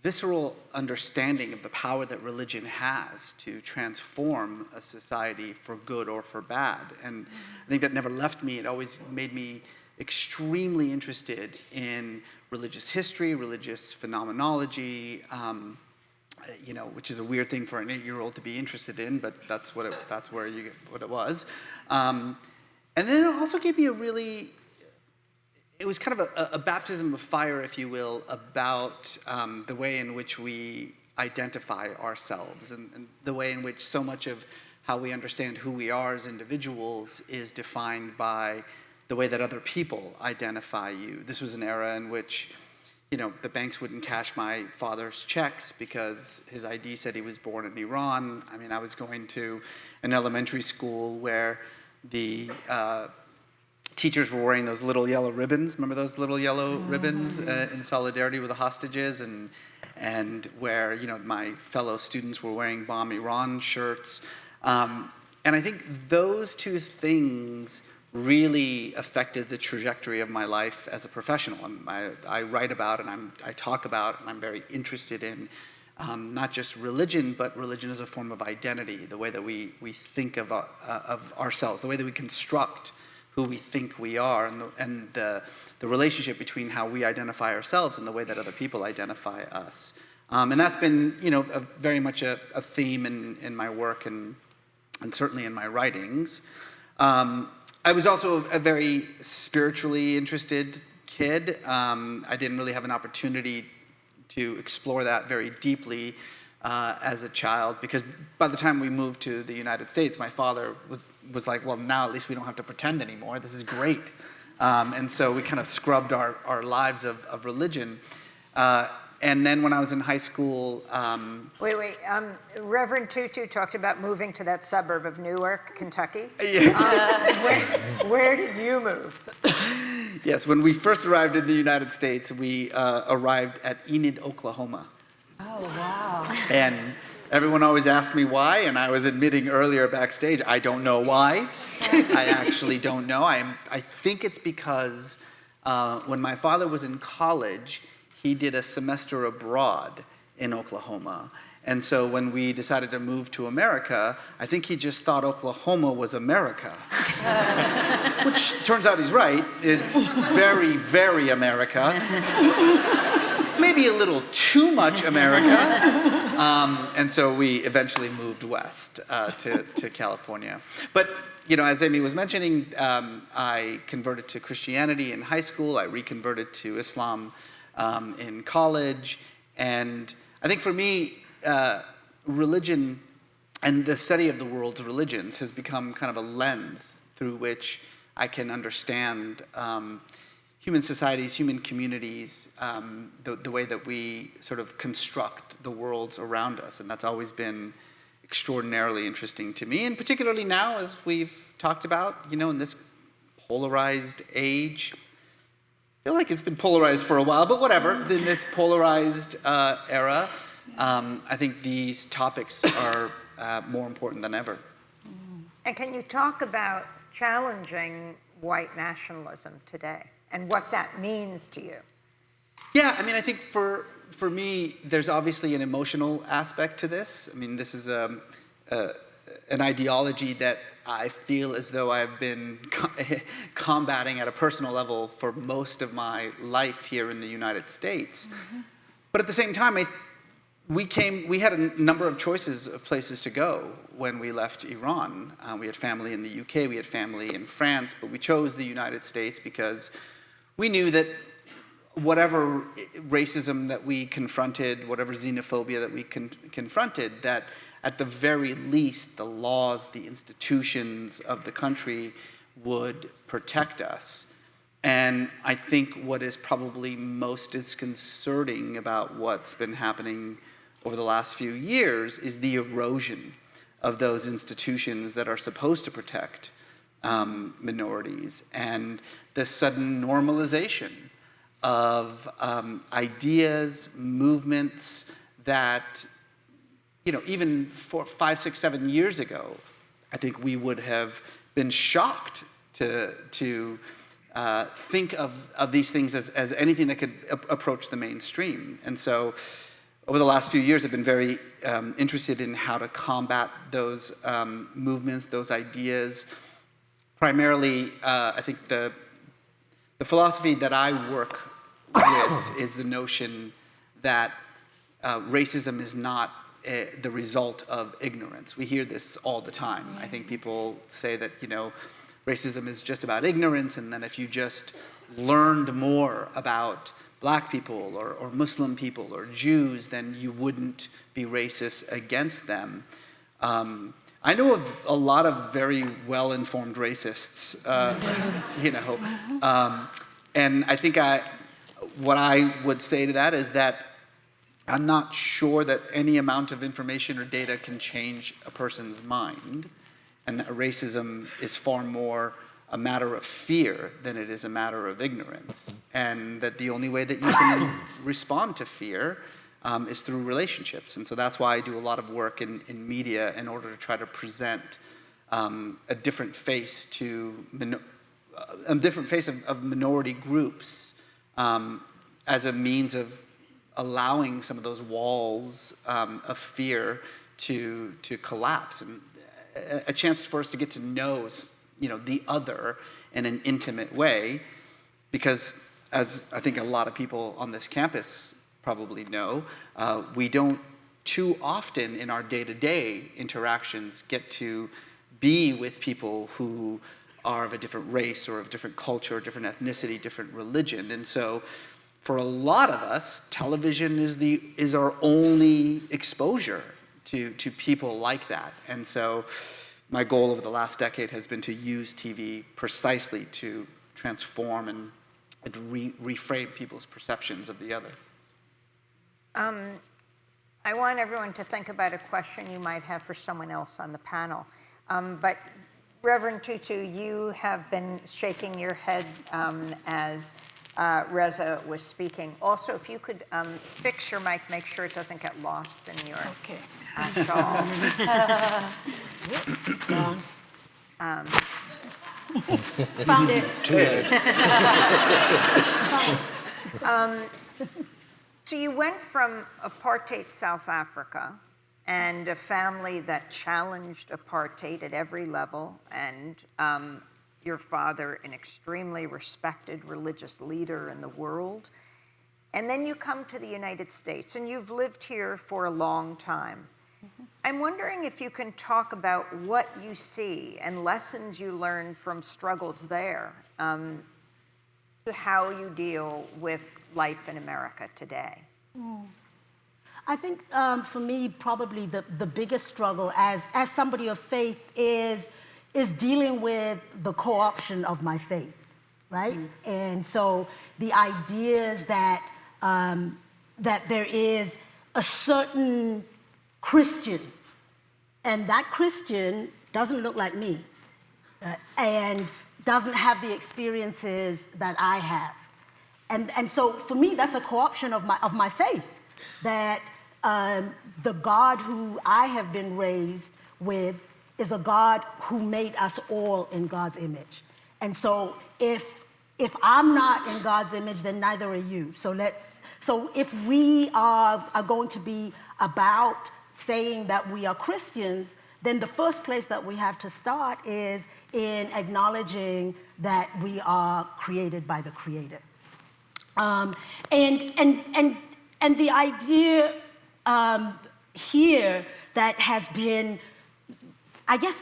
visceral understanding of the power that religion has to transform a society for good or for bad. And I think that never left me. It always made me extremely interested in religious history, religious phenomenology, which is a weird thing for an 8-year-old to be interested in, but that's what it was. And then it also gave me it was kind of a baptism of fire, if you will, about the way in which we identify ourselves and the way in which so much of how we understand who we are as individuals is defined by the way that other people identify you. This was an era in which, the banks wouldn't cash my father's checks because his ID said he was born in Iran. I mean, I was going to an elementary school where the teachers were wearing those little yellow ribbons. Remember those little yellow ribbons in solidarity with the hostages, and where my fellow students were wearing Bomb Iran shirts. And I think those two things really affected the trajectory of my life as a professional. I write about and I talk about and I'm very interested in not just religion, but religion as a form of identity, the way that we think of ourselves, the way that we construct who we think we are, and the relationship between how we identify ourselves and the way that other people identify us. And that's been, very much a theme in my work and certainly in my writings. I was also a very spiritually interested kid. I didn't really have an opportunity to explore that very deeply as a child, because by the time we moved to the United States, my father was like, well, now at least we don't have to pretend anymore. This is great. And so we kind of scrubbed our lives of religion. And then when I was in high school... Wait. Reverend Tutu talked about moving to that suburb of Newark, Kentucky. Yeah. Where did you move? Yes, when we first arrived in the United States, we arrived at Enid, Oklahoma. Oh, wow. And everyone always asked me why, and I was admitting earlier backstage, I don't know why. I actually don't know. I think it's because when my father was in college, he did a semester abroad in Oklahoma. And so when we decided to move to America, I think he just thought Oklahoma was America. Which turns out he's right. It's very, very America. Maybe a little too much America. And so we eventually moved west to California. But, as Amy was mentioning, I converted to Christianity in high school. I reconverted to Islam in college. And I think for me, religion and the study of the world's religions has become kind of a lens through which I can understand human societies, human communities, the way that we sort of construct the worlds around us. And that's always been extraordinarily interesting to me, and particularly now, as we've talked about, in this polarized age. I feel like it's been polarized for a while, but whatever. In this polarized era, I think these topics are more important than ever. And can you talk about challenging white nationalism today and what that means to you? Yeah, I mean, I think for me, there's obviously an emotional aspect to this. I mean, this is an ideology that I feel as though I've been combating at a personal level for most of my life here in the United States. Mm-hmm. But at the same time, we had a number of choices of places to go when we left Iran. We had family in the UK, we had family in France, but we chose the United States because we knew that whatever racism that we confronted, whatever xenophobia that we confronted, that at the very least, the laws, the institutions of the country would protect us. And I think what is probably most disconcerting about what's been happening over the last few years is the erosion of those institutions that are supposed to protect minorities, and the sudden normalization of ideas, movements that, even 4, 5, 6, 7 years ago, I think we would have been shocked to think of these things as anything that could approach the mainstream. And so over the last few years, I've been very interested in how to combat those movements, those ideas. Primarily, I think the philosophy that I work with is the notion that racism is not the result of ignorance. We hear this all the time. I think people say that, racism is just about ignorance, and then if you just learned more about Black people or Muslim people or Jews, then you wouldn't be racist against them. I know of a lot of very well-informed racists, and I think what I would say to that is that I'm not sure that any amount of information or data can change a person's mind, and that racism is far more a matter of fear than it is a matter of ignorance, and that the only way that you can respond to fear is through relationships. And so that's why I do a lot of work in media in order to try to present a different face of minority groups as a means of allowing some of those walls of fear to collapse, and a chance for us to get to know the other in an intimate way, because as I think a lot of people on this campus probably know, we don't too often in our day-to-day interactions get to be with people who are of a different race or of a different culture, different ethnicity, different religion. And so for a lot of us, television is our only exposure to people like that. And so my goal over the last decade has been to use TV precisely to transform and reframe people's perceptions of the other. I want everyone to think about a question you might have for someone else on the panel. But Reverend Tutu, you have been shaking your head as Reza was speaking. Also, if you could fix your mic, make sure it doesn't get lost in your shawl. Found it. So you went from apartheid South Africa and a family that challenged apartheid at every level, and your father, an extremely respected religious leader in the world. And then you come to the United States, and you've lived here for a long time. Mm-hmm. I'm wondering if you can talk about what you see and lessons you learned from struggles there to how you deal with life in America today. I think for me, probably the biggest struggle as somebody of faith is dealing with the co-option of my faith, right? And so the ideas that that there is a certain Christian, and that Christian doesn't look like me, and doesn't have the experiences that I have. And so for me, that's a co-option of my faith, that the God who I have been raised with is a God who made us all in God's image. And so if I'm not in God's image, then neither are you. So if we are going to be about saying that we are Christians, then the first place that we have to start is in acknowledging that we are created by the Creator. And the idea here that has been, I guess,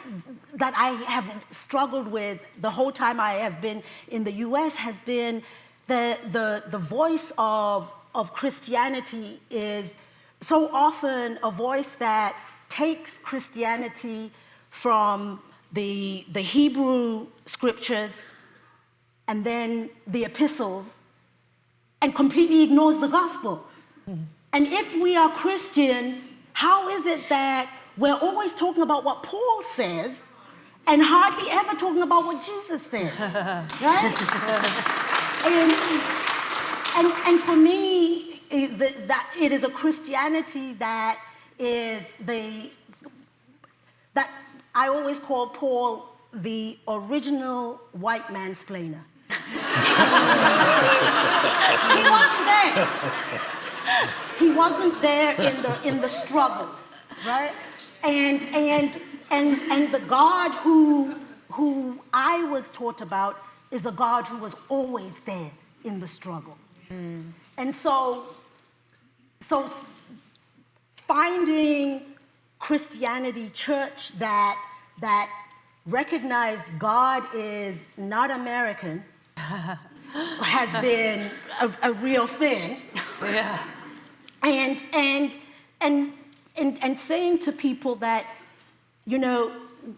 that I have struggled with the whole time I have been in the U.S. has been the voice of Christianity is so often a voice that takes Christianity from the Hebrew scriptures and then the epistles and completely ignores the gospel. And if we are Christian, how is it that we're always talking about what Paul says and hardly ever talking about what Jesus said, right? and for me, that it is a Christianity that is that I always call Paul the original white mansplainer. He wasn't there. He wasn't there in the struggle, right? And the God who I was taught about is a God who was always there in the struggle. And so finding Christianity church that recognized God is not American has been a real thing. Yeah. And saying to people that, you know,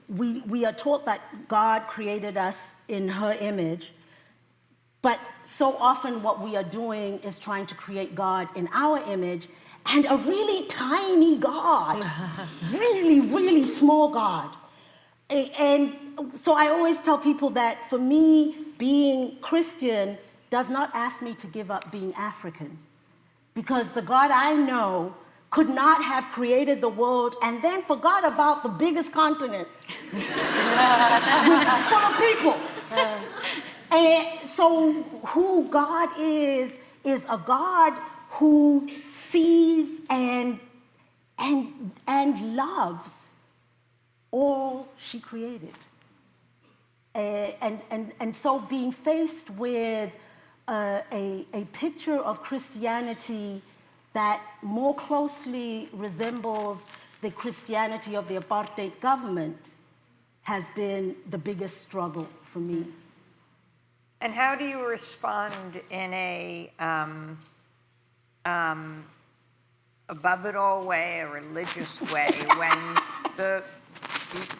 we are taught that God created us in her image, but so often what we are doing is trying to create God in our image, and a really tiny God, really, really small God. And so I always tell people that for me, being Christian does not ask me to give up being African, because the God I know could not have created the world and then forgot about the biggest continent full of people. And so who God is a God who sees and loves all she created. And so being faced with a picture of Christianity that more closely resembles the Christianity of the apartheid government has been the biggest struggle for me. And how do you respond in a above it all way, a religious way, when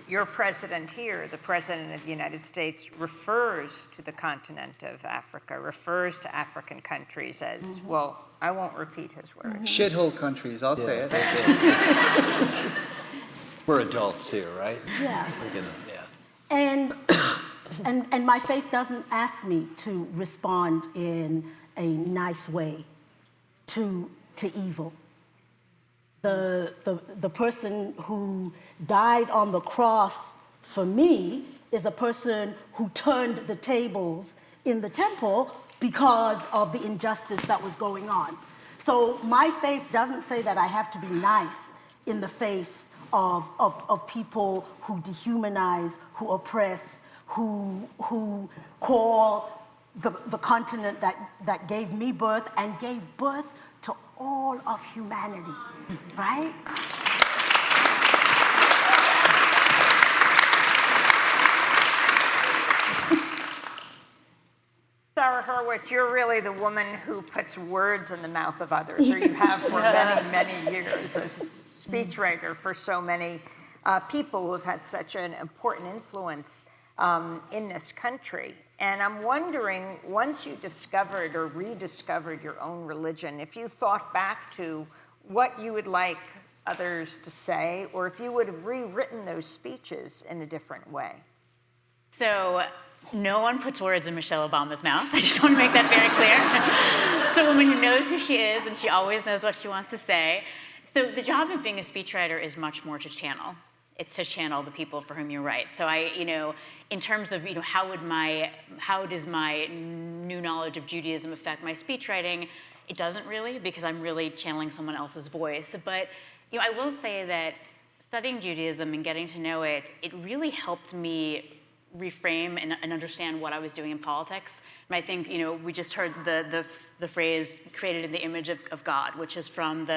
your president here, the president of the United States, refers to the continent of Africa, refers to African countries as, well, I won't repeat his words. Shithole countries, I'll say it. We're adults here, right? Yeah. We can, yeah. And my faith doesn't ask me to respond in a nice way to evil. The person who died on the cross for me is a person who turned the tables in the temple because of the injustice that was going on. So my faith doesn't say that I have to be nice in the face of people who dehumanize, who oppress, who call the continent that gave me birth and gave birth to all of humanity, right? Sarah Her, Horowitz, you're really the woman who puts words in the mouth of others, or you have for many, many years as a speechwriter for so many people who have had such an important influence in this country. And I'm wondering, once you discovered or rediscovered your own religion, if you thought back to what you would like others to say, or if you would have rewritten those speeches in a different way. So no one puts words in Michelle Obama's mouth. I just want to make that very clear. So a woman who knows who she is, and she always knows what she wants to say. So the job of being a speechwriter is much more to channel. It's to channel the people for whom you write. So in terms of, how does my new knowledge of Judaism affect my speechwriting? It doesn't really, because I'm really channeling someone else's voice. But, I will say that studying Judaism and getting to know it, it really helped me reframe and understand what I was doing in politics. And I think, we just heard the phrase created in the image of God, which is from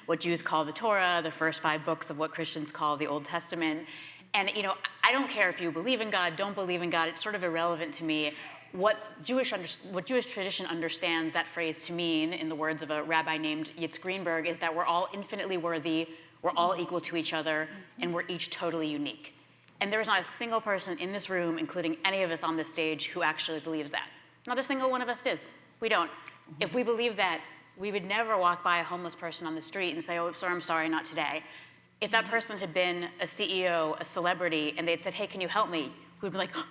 what Jews call the Torah, the first 5 books of what Christians call the Old Testament. And, I don't care if you believe in God, don't believe in God, it's sort of irrelevant to me. What Jewish tradition understands that phrase to mean, in the words of a rabbi named Yitz Greenberg, is that we're all infinitely worthy, we're all equal to each other, and we're each totally unique. And there's not a single person in this room, including any of us on this stage, who actually believes that. Not a single one of us does. We don't. If we believe that, we would never walk by a homeless person on the street and say, oh, sir, I'm sorry, not today. If that person had been a CEO, a celebrity, and they'd said, hey, can you help me? We'd be like, oh,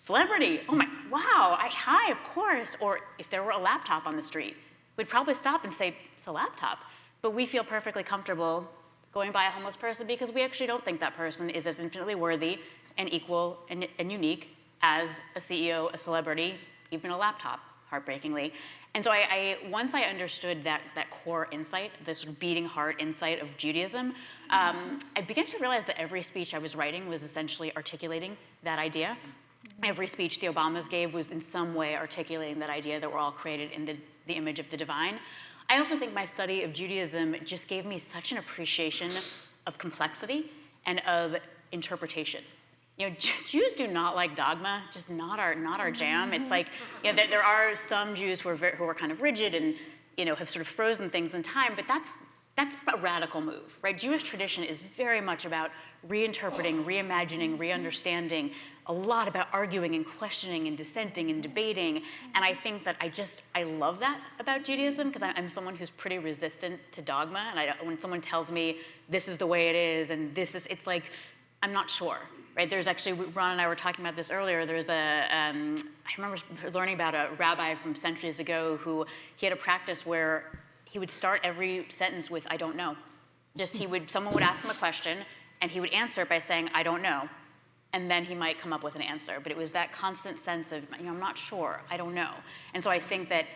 celebrity, oh my, wow, hi, of course. Or if there were a laptop on the street, we'd probably stop and say, it's a laptop. But we feel perfectly comfortable going by a homeless person because we actually don't think that person is as infinitely worthy and equal and unique as a CEO, a celebrity, even a laptop, heartbreakingly. And so once I understood that core insight, this sort of beating heart insight of Judaism, I began to realize that every speech I was writing was essentially articulating that idea. Every speech the Obamas gave was in some way articulating that idea that we're all created in the image of the divine. I also think my study of Judaism just gave me such an appreciation of complexity and of interpretation. Jews do not like dogma, just not our jam. It's like, there are some Jews who are kind of rigid and, have sort of frozen things in time, but that's a radical move, right? Jewish tradition is very much about reinterpreting, reimagining, re-understanding, a lot about arguing and questioning and dissenting and debating. And I think that I love that about Judaism, because I'm someone who's pretty resistant to dogma. And when someone tells me this is the way it is and it's like, I'm not sure. Right, there's actually, Ron and I were talking about this earlier, there's I remember learning about a rabbi from centuries ago who, he had a practice where he would start every sentence with, I don't know. Someone would ask him a question, and he would answer it by saying, I don't know. And then he might come up with an answer. But it was that constant sense of, I'm not sure, I don't know. And so I think that,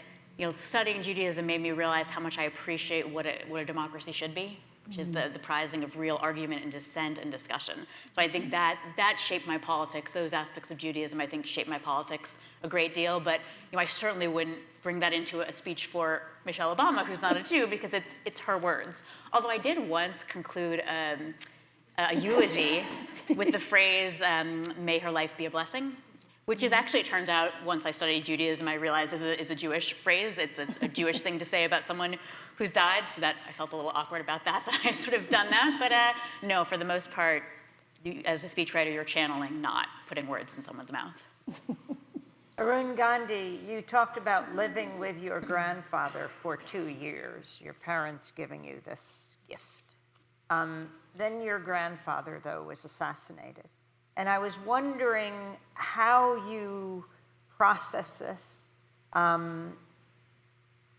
studying Judaism made me realize how much I appreciate what a democracy should be, which is the prizing of real argument and dissent and discussion. So I think that shaped my politics. Those aspects of Judaism, I think, shaped my politics a great deal. But I certainly wouldn't bring that into a speech for Michelle Obama, who's not a Jew, because it's her words. Although I did once conclude a eulogy with the phrase, may her life be a blessing, which is actually, it turns out, once I studied Judaism, I realized is a Jewish phrase. It's a Jewish thing to say about someone who's died, so that I felt a little awkward about that I sort of done that. But no, for the most part, as a speechwriter, you're channeling, not putting words in someone's mouth. Arun Gandhi, you talked about living with your grandfather for 2 years, your parents giving you this gift. Then your grandfather, though, was assassinated. And I was wondering how you process this, how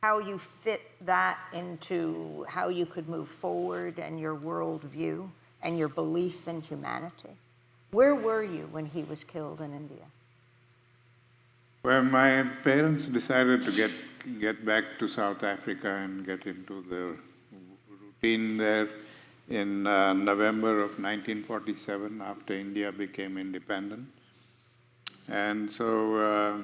you fit that into how you could move forward and your worldview and your belief in humanity. Where were you when he was killed in India? Well, my parents decided to get back to South Africa and get into their routine there in November of 1947, after India became independent. And so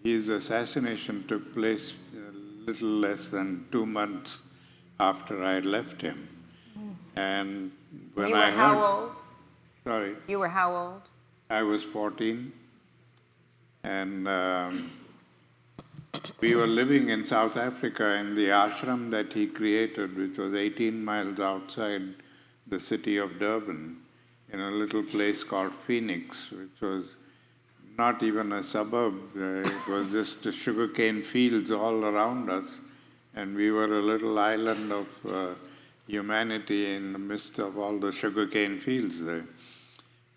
his assassination took place a little less than 2 months after I left him. And when You were how old? Sorry? You were how old? I was 14. And we were living in South Africa in the ashram that he created, which was 18 miles outside the city of Durban, in a little place called Phoenix, which was not even a suburb. It was just the sugarcane fields all around us, and we were a little island of humanity in the midst of all the sugarcane fields there.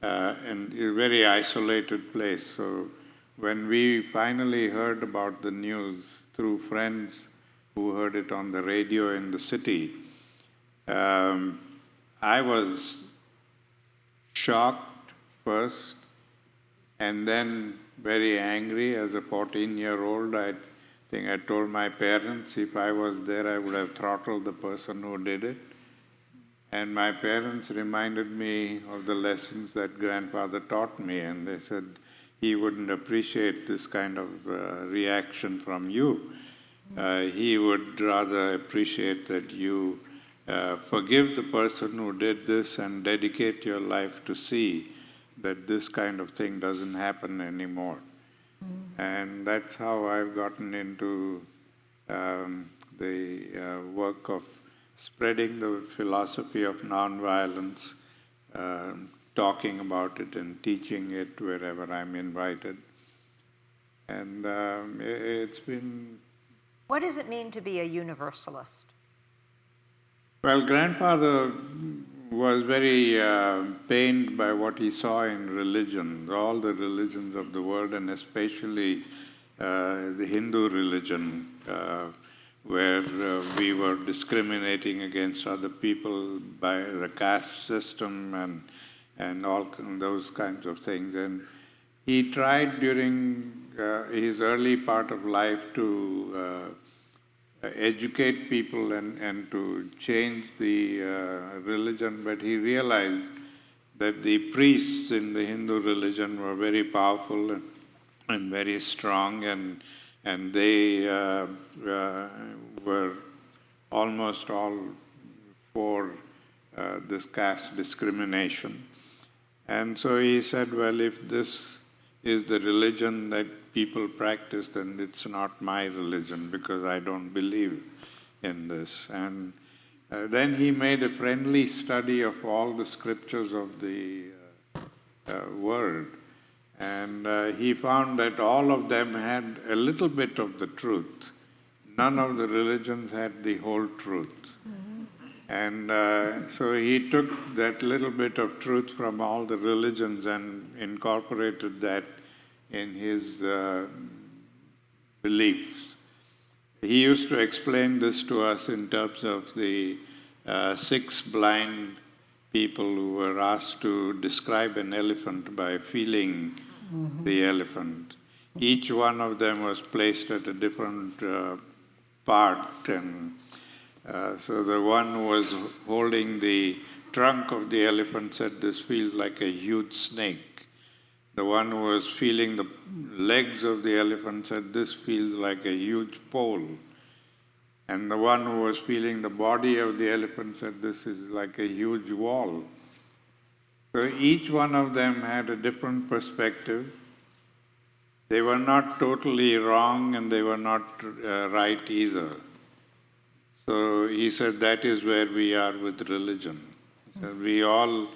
And a very isolated place. So when we finally heard about the news through friends who heard it on the radio in the city, I was shocked first, and then very angry. As a 14-year-old, I think I told my parents if I was there, I would have throttled the person who did it. And my parents reminded me of the lessons that grandfather taught me, and they said he wouldn't appreciate this kind of reaction from you. He would rather appreciate that you forgive the person who did this and dedicate your life to see that this kind of thing doesn't happen anymore. And that's how I've gotten into the work of spreading the philosophy of nonviolence, talking about it and teaching it wherever I'm invited. And it's been... What does it mean to be a universalist? Well, grandfather was very pained by what he saw in religion, all the religions of the world, and especially the Hindu religion, where we were discriminating against other people by the caste system and all those kinds of things. And he tried during his early part of life to educate people and to change the religion, but he realized that the priests in the Hindu religion were very powerful and very strong, and they were almost all for this caste discrimination. And so he said, well, if this is the religion that people practice, then it's not my religion because I don't believe in this. And then he made a friendly study of all the scriptures of the world. And he found that all of them had a little bit of the truth. None of the religions had the whole truth. And so he took that little bit of truth from all the religions and incorporated that in his beliefs. He used to explain this to us in terms of the 6 blind people who were asked to describe an elephant by feeling the elephant. Each one of them was placed at a different part, and so the one who was holding the trunk of the elephant said, "This feels like a huge snake." The one who was feeling the legs of the elephant said, "This feels like a huge pole." And the one who was feeling the body of the elephant said, "This is like a huge wall." So each one of them had a different perspective. They were not totally wrong and they were not right either. So he said that is where we are with religion. So we all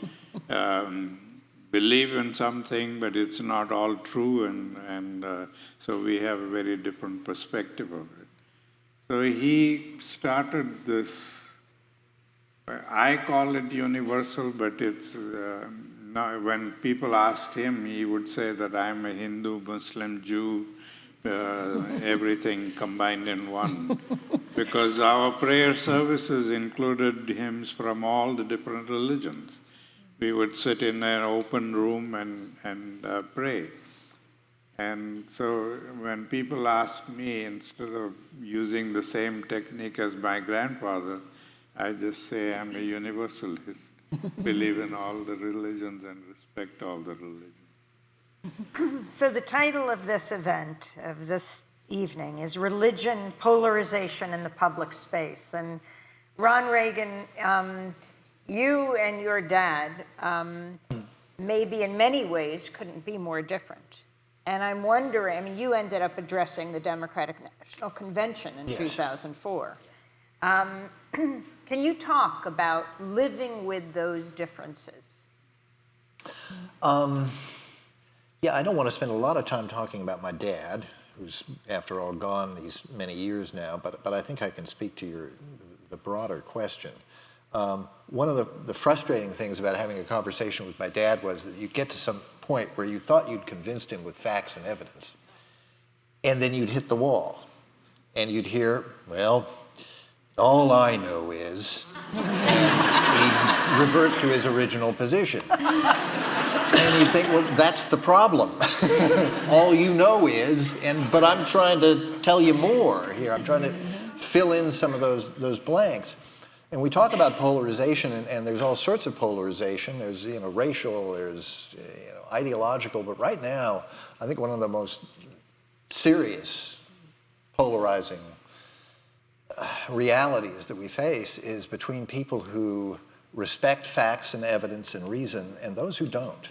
believe in something, but it's not all true, and so we have a very different perspective of it. So he started this, I call it universal, but it's when people asked him, he would say that I'm a Hindu, Muslim, Jew, everything combined in one. Because our prayer services included hymns from all the different religions. We would sit in an open room and pray. And so when people ask me, instead of using the same technique as my grandfather, I just say I'm a universalist, believe in all the religions and respect all the religions. So the title of this event, of this evening, is Religion, Polarization in the Public Space. And Ron Reagan, you and your dad maybe in many ways couldn't be more different. And I'm wondering, I mean, you ended up addressing the Democratic National Convention in 2004. Can you talk about living with those differences? Yeah, I don't want to spend a lot of time talking about my dad, who's, after all, gone these many years now, but I think I can speak to the broader question. One of the frustrating things about having a conversation with my dad was that you'd get to some point where you thought you'd convinced him with facts and evidence, and then you'd hit the wall, and you'd hear, well, all I know is, and he'd revert to his original position. And you think, well, that's the problem. All you know is, but I'm trying to tell you more here. I'm trying to fill in some of those blanks. And we talk about polarization, and there's all sorts of polarization. There's, racial, there's, ideological, but right now, I think one of the most serious polarizing realities that we face is between people who respect facts and evidence and reason and those who don't.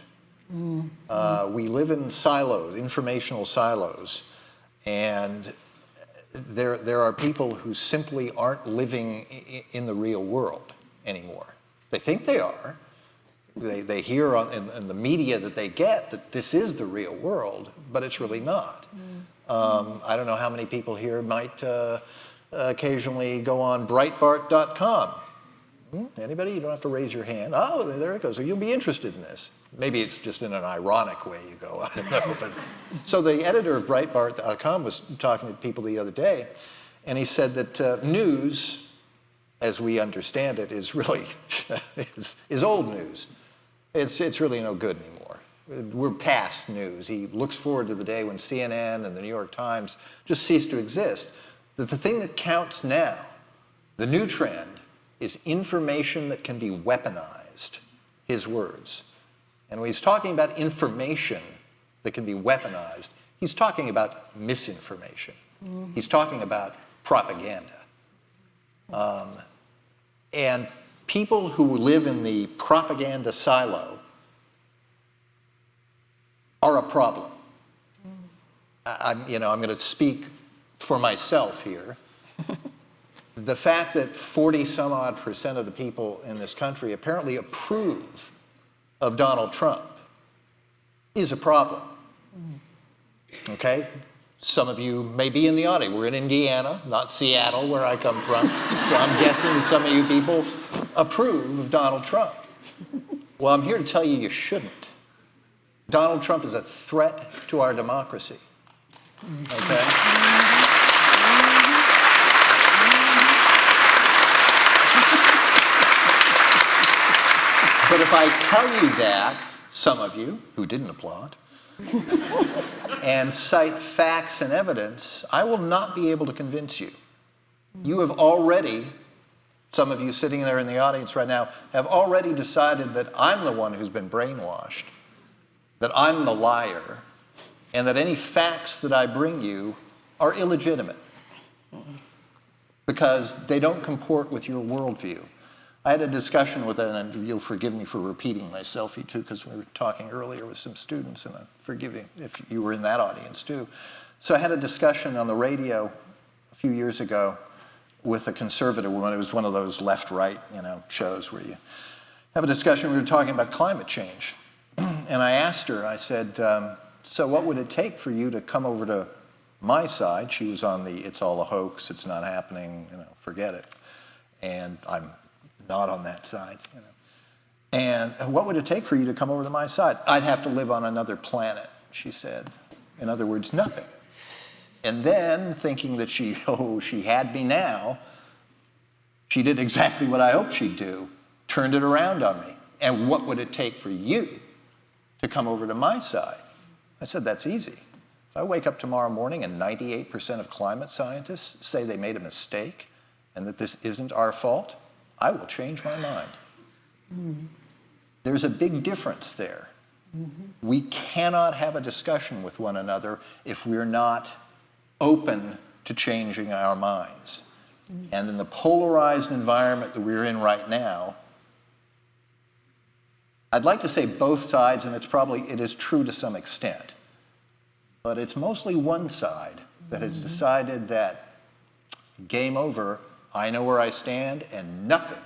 We live in silos, informational silos, and there are people who simply aren't living in the real world anymore. They think they are. They hear in the media that they get that this is the real world, but it's really not. I don't know how many people here might occasionally go on Breitbart.com. Anybody? You don't have to raise your hand. Oh, there it goes. So you'll be interested in this. Maybe it's just in an ironic way you go, I don't know. But, so the editor of Breitbart.com was talking to people the other day, and he said that news, as we understand it, is really is old news. It's really no good anymore. We're past news. He looks forward to the day when CNN and the New York Times just cease to exist. That the thing that counts now, the new trend, is information that can be weaponized, his words. And when he's talking about information that can be weaponized, he's talking about misinformation. He's talking about propaganda. And people who live in the propaganda silo are a problem. I'm going to speak for myself here. The fact that 40-some-odd% of the people in this country apparently approve of Donald Trump is a problem. Okay? Some of you may be in the audience. We're in Indiana, not Seattle, where I come from. So I'm guessing that some of you people approve of Donald Trump. Well, I'm here to tell you you shouldn't. Donald Trump is a threat to our democracy. Okay? But if I tell you that, some of you who didn't applaud, and cite facts and evidence, I will not be able to convince you. You have already, some of you sitting there in the audience right now, have already decided that I'm the one who's been brainwashed, that I'm the liar, and that any facts that I bring you are illegitimate because they don't comport with your worldview. I had a discussion with, and you'll forgive me for repeating myself, you too, because we were talking earlier with some students, and I forgive you if you were in that audience too. So I had a discussion on the radio a few years ago with a conservative woman. It was one of those left-right, shows where you have a discussion. We were talking about climate change, and I asked her. I said, "So what would it take for you to come over to my side?" She was on the "It's all a hoax. It's not happening. Forget it." And I'm not on that side, And what would it take for you to come over to my side? I'd have to live on another planet, she said. In other words, nothing. And then, thinking that she had me now, she did exactly what I hoped she'd do, turned it around on me. And what would it take for you to come over to my side? I said, that's easy. If I wake up tomorrow morning and 98% of climate scientists say they made a mistake and that this isn't our fault, I will change my mind. There's a big difference there. We cannot have a discussion with one another if we're not open to changing our minds. And in the polarized environment that we're in right now, I'd like to say both sides, and it is true to some extent. But it's mostly one side that has decided that game over, I know where I stand, and nothing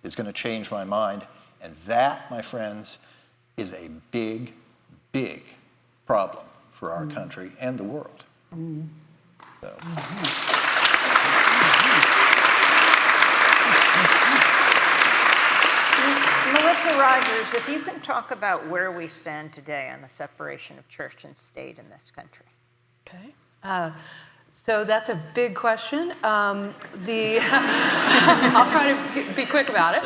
is going to change my mind. And that, my friends, is a big, big problem for our country and the world. So. Melissa Rogers, if you can talk about where we stand today on the separation of church and state in this country. Okay. So that's a big question. I'll try to be quick about it.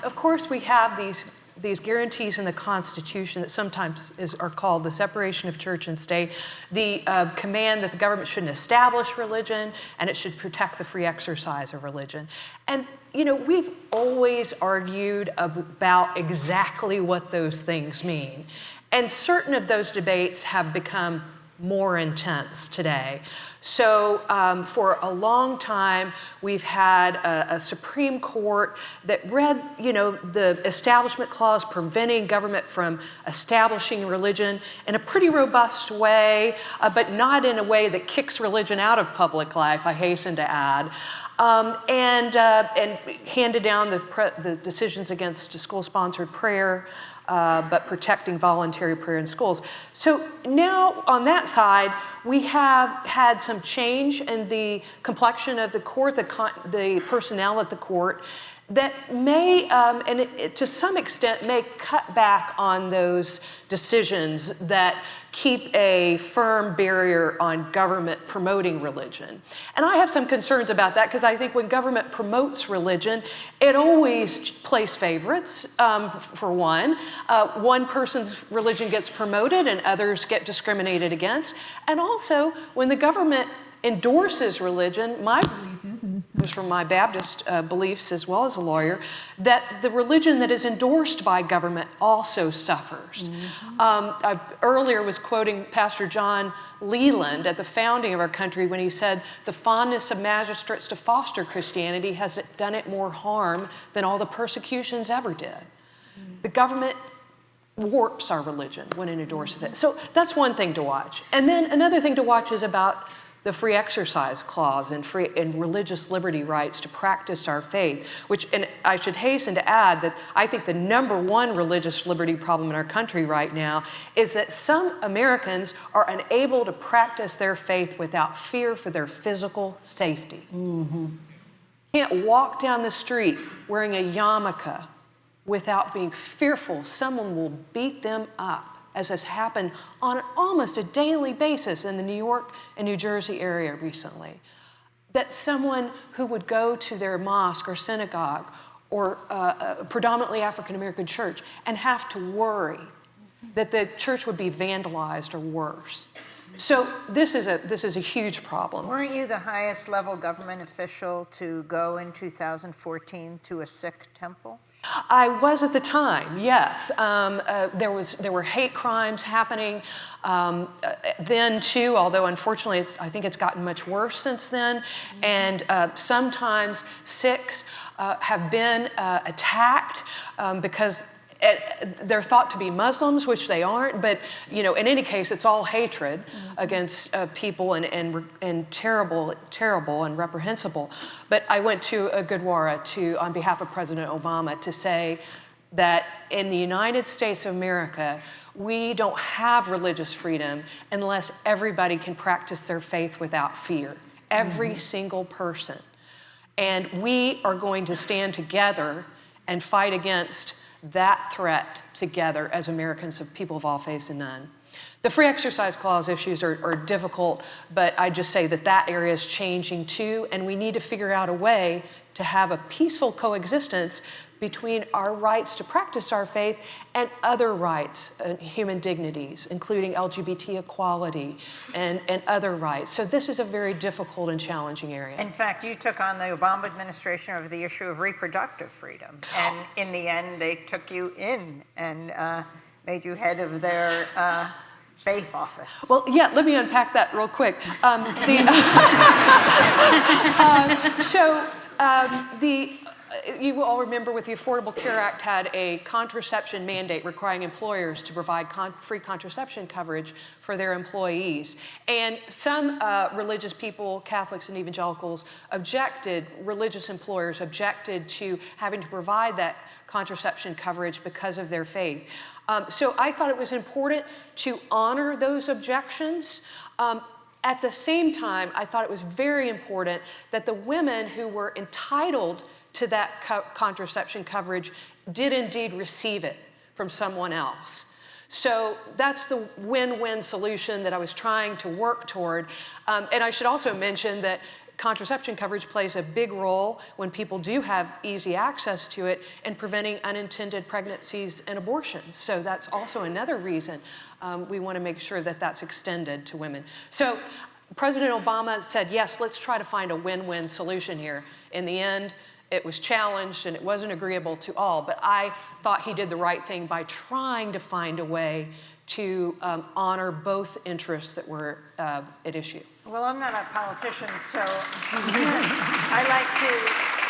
Of course, we have these guarantees in the Constitution that sometimes are called the separation of church and state, the command that the government shouldn't establish religion, and it should protect the free exercise of religion. And we've always argued about exactly what those things mean. And certain of those debates have become more intense today. So for a long time, we've had a Supreme Court that read, the Establishment Clause preventing government from establishing religion in a pretty robust way, but not in a way that kicks religion out of public life, I hasten to add. And handed down the decisions against school-sponsored prayer, but protecting voluntary prayer in schools. So now on that side, we have had some change in the complexion of the court, the personnel at the court, that may, to some extent, may cut back on those decisions that keep a firm barrier on government promoting religion. And I have some concerns about that because I think when government promotes religion, it always plays favorites, for one. One person's religion gets promoted and others get discriminated against. And also, when the government endorses religion, my belief is, and this comes from my Baptist beliefs as well as a lawyer, that the religion that is endorsed by government also suffers. I earlier was quoting Pastor John Leland at the founding of our country when he said, the fondness of magistrates to foster Christianity has done it more harm than all the persecutions ever did. The government warps our religion when it endorses it. So that's one thing to watch. And then another thing to watch is about the free exercise clause and religious liberty rights to practice our faith, and I should hasten to add that I think the number one religious liberty problem in our country right now is that some Americans are unable to practice their faith without fear for their physical safety. Can't walk down the street wearing a yarmulke without being fearful someone will beat them up, as has happened on almost a daily basis in the New York and New Jersey area recently. That someone who would go to their mosque or synagogue or a predominantly African-American church and have to worry that the church would be vandalized or worse. So this is a huge problem. Weren't you the highest level government official to go in 2014 to a Sikh temple? I was at the time, yes. There were hate crimes happening then too, although unfortunately I think it's gotten much worse since then. And sometimes Sikhs have been attacked because they're thought to be Muslims, which they aren't, but in any case, it's all hatred against people and terrible and reprehensible. But I went to a Gurdwara on behalf of President Obama to say that in the United States of America, we don't have religious freedom unless everybody can practice their faith without fear. Every single person. And we are going to stand together and fight against that threat together as Americans, of people of all faiths and none. The free exercise clause issues are difficult, but I just say that area is changing too, and we need to figure out a way to have a peaceful coexistence between our rights to practice our faith and other rights, human dignities, including LGBT equality and other rights. So this is a very difficult and challenging area. In fact, you took on the Obama administration over the issue of reproductive freedom. And in the end, they took you in and made you head of their faith office. Well, yeah, let me unpack that real quick. You will all remember with the Affordable Care Act had a contraception mandate requiring employers to provide free contraception coverage for their employees. And some religious people, Catholics and evangelicals, religious employers objected to having to provide that contraception coverage because of their faith. So I thought it was important to honor those objections. At the same time, I thought it was very important that the women who were entitled to that contraception coverage did indeed receive it from someone else. So that's the win-win solution that I was trying to work toward. And I should also mention that contraception coverage plays a big role when people do have easy access to it in preventing unintended pregnancies and abortions. So that's also another reason we want to make sure that that's extended to women. So President Obama said, yes, let's try to find a win-win solution here. In the end, it was challenged and it wasn't agreeable to all, but I thought he did the right thing by trying to find a way to honor both interests that were at issue. Well, I'm not a politician, so I like to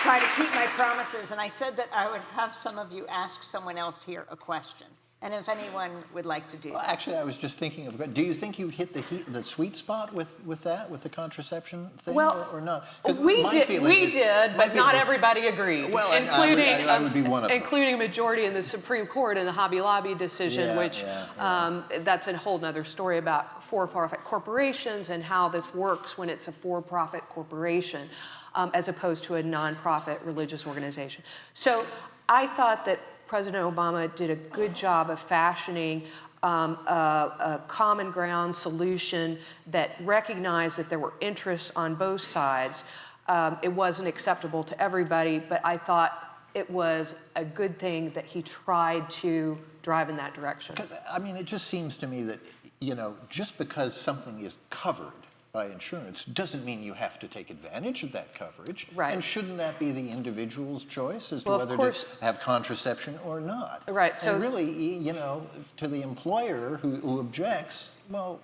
try to keep my promises, and I said that I would have some of you ask someone else here a question. And if anyone would like to do that. Actually, I was just thinking of, do you think you hit the sweet spot with the contraception thing, or not? We did, but not everybody agreed, well, including I would be one of them. Including a majority in the Supreme Court in the Hobby Lobby decision, that's a whole other story about for-profit corporations and how this works when it's a for-profit corporation as opposed to a nonprofit religious organization. So I thought that President Obama did a good job of fashioning a common ground solution that recognized that there were interests on both sides. It wasn't acceptable to everybody, but I thought it was a good thing that he tried to drive in that direction. Because, I mean, it just seems to me that, just because something is covered by insurance doesn't mean you have to take advantage of that coverage. Right. And shouldn't that be the individual's choice as to Well, whether to have contraception or not? Right. So and really, to the employer who objects, well,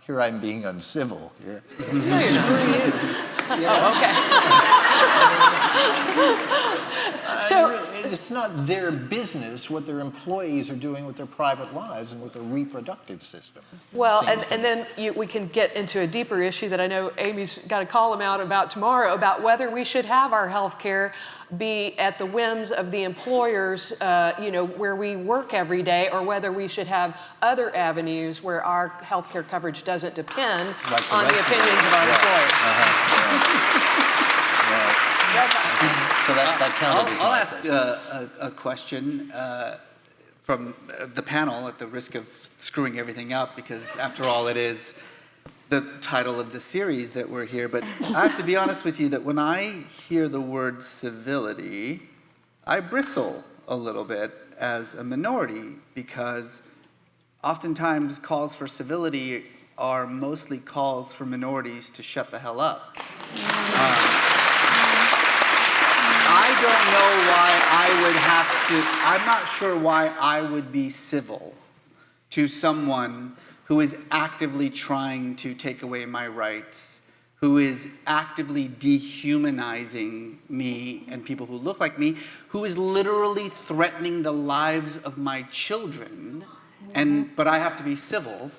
here I'm being uncivil here. No, you're not. Screw you. Oh, okay. So it's not their business what their employees are doing with their private lives and with their reproductive systems. Well, and then we can get into a deeper issue that I know Amy's got a column out about tomorrow about whether we should have our health care be at the whims of the employers, where we work every day, or whether we should have other avenues where our health care coverage doesn't depend on the opinions of our employers. So that counted as I'll my ask question. a question from the panel at the risk of screwing everything up, because after all, it is the title of the series that we're here. But I have to be honest with you that when I hear the word civility, I bristle a little bit as a minority, because oftentimes calls for civility are mostly calls for minorities to shut the hell up. I don't know why I would have to, I'm not sure why I would be civil to someone who is actively trying to take away my rights, who is actively dehumanizing me and people who look like me, who is literally threatening the lives of my children, but I have to be civil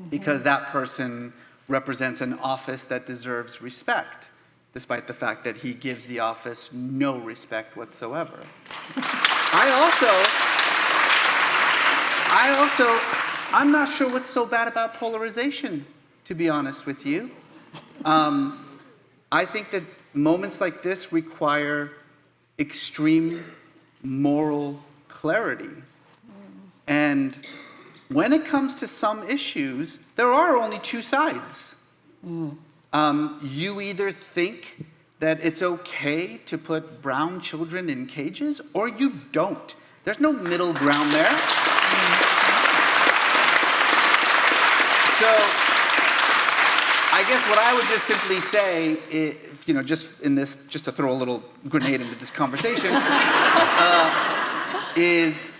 because that person represents an office that deserves respect, despite the fact that he gives the office no respect whatsoever. I'm not sure what's so bad about polarization, to be honest with you. I think that moments like this require extreme moral clarity. And when it comes to some issues, there are only two sides. You either think that it's okay to put brown children in cages, or you don't. There's no middle ground there. So I guess what I would just simply say, just to throw a little grenade into this conversation, is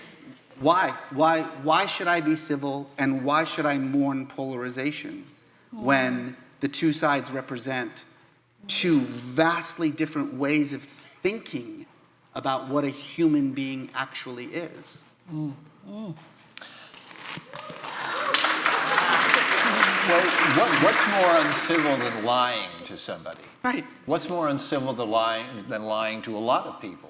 why? Why should I be civil, and why should I mourn polarization when the two sides represent two vastly different ways of thinking about what a human being actually is. Well, what's more uncivil than lying to somebody? Right. What's more uncivil than lying to a lot of people?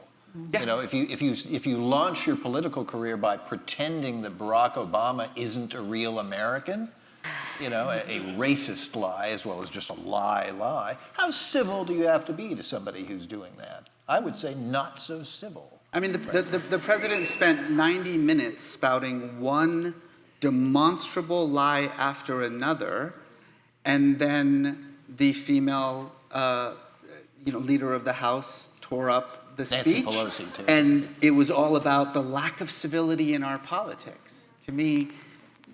Yeah. You know, if you launch your political career by pretending that Barack Obama isn't a real American, you know, a racist lie as well as just a lie, how civil do you have to be to somebody who's doing that? I would say not so civil. I mean, the president spent 90 minutes spouting one demonstrable lie after another, and then the female, leader of the House tore up the Nancy speech. Pelosi, too. And it was all about the lack of civility in our politics. To me,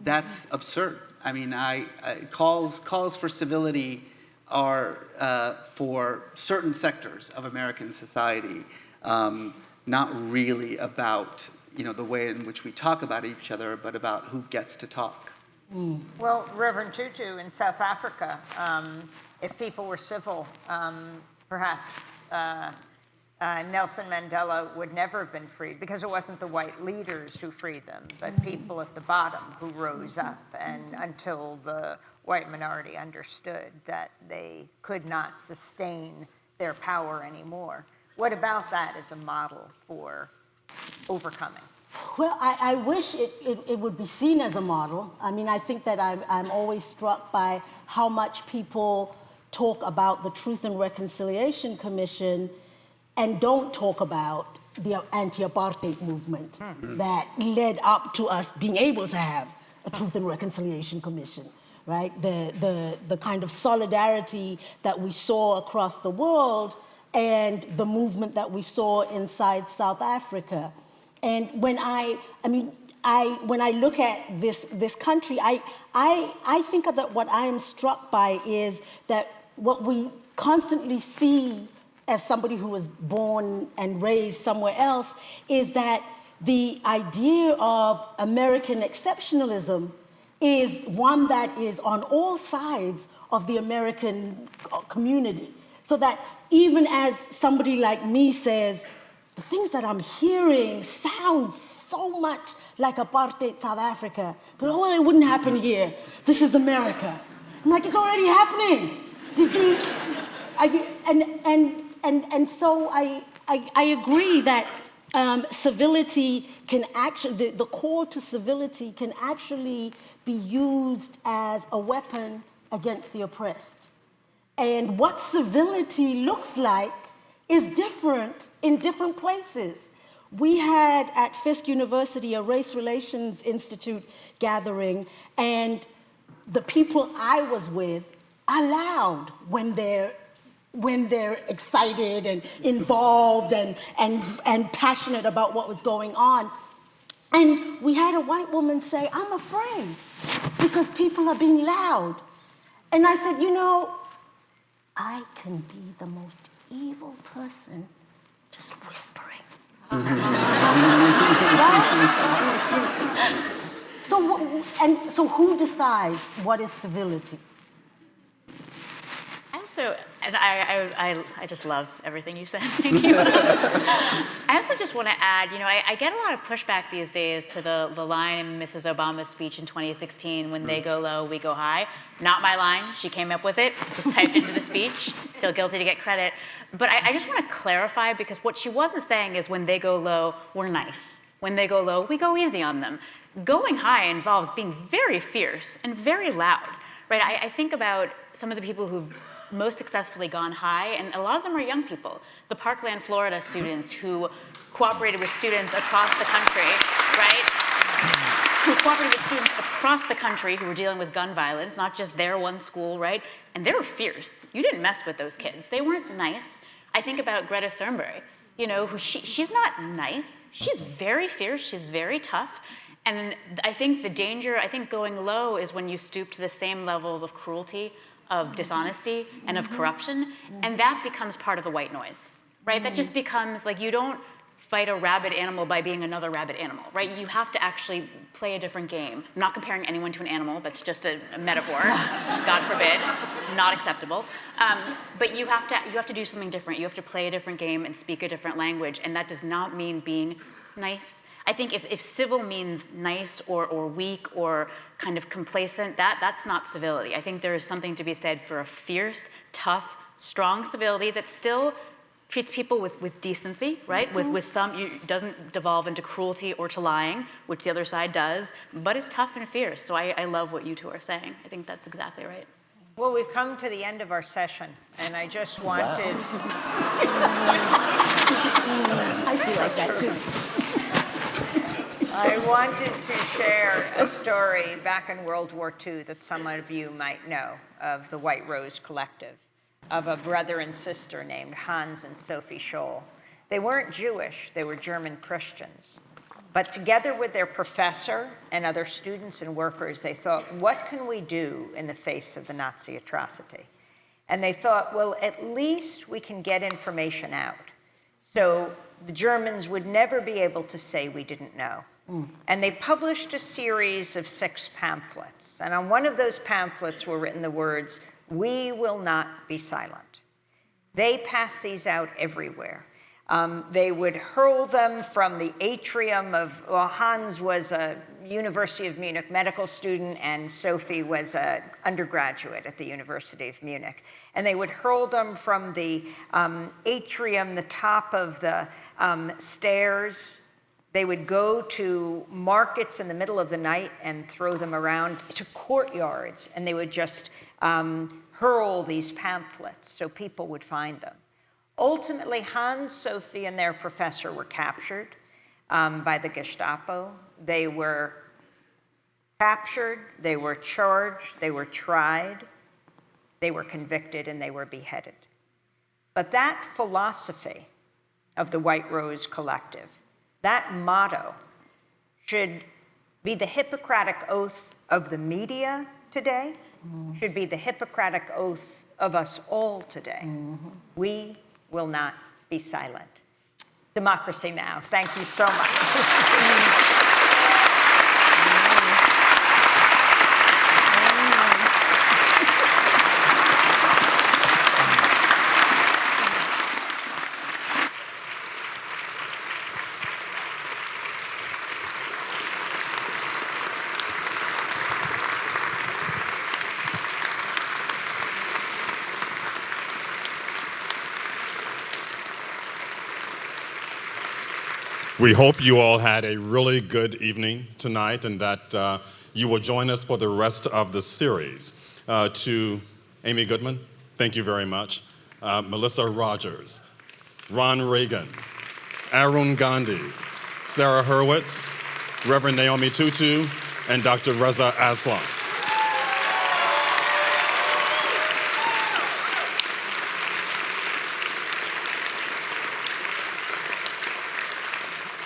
that's absurd. I mean, calls for civility are for certain sectors of American society, not really about the way in which we talk about each other, but about who gets to talk. Well, Reverend Tutu, in South Africa, if people were civil, perhaps Nelson Mandela would never have been freed, because it wasn't the white leaders who freed them, but people at the bottom who rose up, and until the white minority understood that they could not sustain their power anymore. What about that as a model for overcoming? Well, I wish it would be seen as a model. I mean, I think that I'm always struck by how much people talk about the Truth and Reconciliation Commission and don't talk about the anti-apartheid movement that led up to us being able to have a Truth and Reconciliation Commission, right? The kind of solidarity that we saw across the world and the movement that we saw inside South Africa. And when when I look at this country, I think that what I am struck by is that what we constantly see as somebody who was born and raised somewhere else is that the idea of American exceptionalism is one that is on all sides of the American community. So that even as somebody like me says, the things that I'm hearing sound so much like apartheid South Africa, but oh, it wouldn't happen here. This is America. I'm like, it's already happening. Did you? And so I agree that civility can actually, the call to civility can actually be used as a weapon against the oppressed. And what civility looks like is different in different places. We had at Fisk University a Race Relations Institute gathering, and the people I was with are loud when they're excited and involved and passionate about what was going on. And we had a white woman say, I'm afraid because people are being loud. And I said, I can be the most evil person just whispering. Right? So who decides what is civility? I just love everything you said. Thank you. I also just want to add, I get a lot of pushback these days to the line in Mrs. Obama's speech in 2016, when they go low, we go high. Not my line. She came up with it, just typed into the speech. Feel guilty to get credit. But I just want to clarify, because what she wasn't saying is when they go low, we're nice. When they go low, we go easy on them. Going high involves being very fierce and very loud, right? I think about some of the people who've most successfully gone high, and a lot of them are young people. The Parkland, Florida students who cooperated with students across the country, right? Who cooperated with students across the country who were dealing with gun violence, not just their one school, right? And they were fierce. You didn't mess with those kids. They weren't nice. I think about Greta Thunberg, who she's not nice. She's very fierce. She's very tough. And I think the danger, going low is when you stoop to the same levels of cruelty, of dishonesty, and of corruption, and that becomes part of the white noise, right? That just becomes like, you don't fight a rabid animal by being another rabid animal, right? You have to actually play a different game. I'm not comparing anyone to an animal, that's just a metaphor, God forbid, not acceptable. But you have to do something different. You have to play a different game and speak a different language, and that does not mean being nice. I think if civil means nice or weak or kind of complacent, that's not civility. I think there is something to be said for a fierce, tough, strong civility that still treats people with decency, right? With some, doesn't devolve into cruelty or to lying, which the other side does, but is tough and fierce. So I love what you two are saying. I think that's exactly right. Well, we've come to the end of our session, and I just wanted... I feel like that too. I wanted to share a story back in World War II that some of you might know of the White Rose Collective, of a brother and sister named Hans and Sophie Scholl. They weren't Jewish, they were German Christians. But together with their professor and other students and workers, they thought, what can we do in the face of the Nazi atrocity? And they thought, well, at least we can get information out. So the Germans would never be able to say we didn't know. And they published a series of 6 pamphlets. And on one of those pamphlets were written the words, "We will not be silent." They passed these out everywhere. They would hurl them from the atrium of, well, Hans was a University of Munich medical student and Sophie was an undergraduate at the University of Munich. And they would hurl them from the atrium, the top of the stairs. They would go to markets in the middle of the night and throw them around to courtyards, and they would just hurl these pamphlets so people would find them. Ultimately, Hans, Sophie, and their professor were captured by the Gestapo. They were captured, they were charged, they were tried, they were convicted, and they were beheaded. But that philosophy of the White Rose Collective, that motto, should be the Hippocratic oath of the media today, should be the Hippocratic oath of us all today. We will not be silent. Democracy Now! Thank you so much. We hope you all had a really good evening tonight and that you will join us for the rest of the series. To Amy Goodman, thank you very much. Melissa Rogers, Ron Reagan, Arun Gandhi, Sarah Hurwitz, Reverend Naomi Tutu, and Dr. Reza Aslam.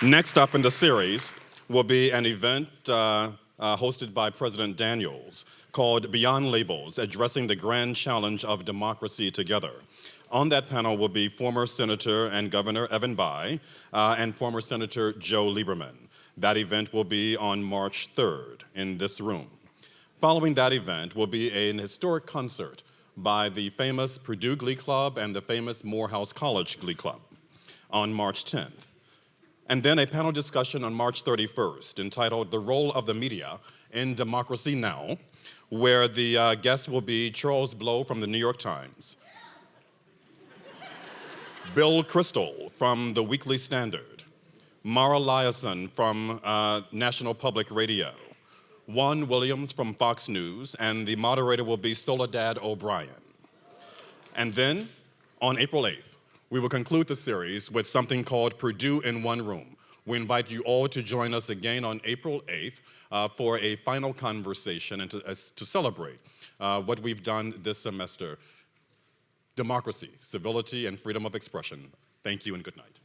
Next up in the series will be an event hosted by President Daniels called Beyond Labels, Addressing the Grand Challenge of Democracy Together. On that panel will be former Senator and Governor Evan Bayh and former Senator Joe Lieberman. That event will be on March 3rd in this room. Following that event will be an historic concert by the famous Purdue Glee Club and the famous Morehouse College Glee Club on March 10th. And then a panel discussion on March 31st entitled The Role of the Media in Democracy Now!, where the guest will be Charles Blow from the New York Times, Bill Kristol from the Weekly Standard, Mara Liasson from National Public Radio, Juan Williams from Fox News, and the moderator will be Soledad O'Brien. And then on April 8th, we will conclude the series with something called Purdue in One Room. We invite you all to join us again on April 8th for a final conversation and to celebrate what we've done this semester. Democracy, civility, and freedom of expression. Thank you and good night.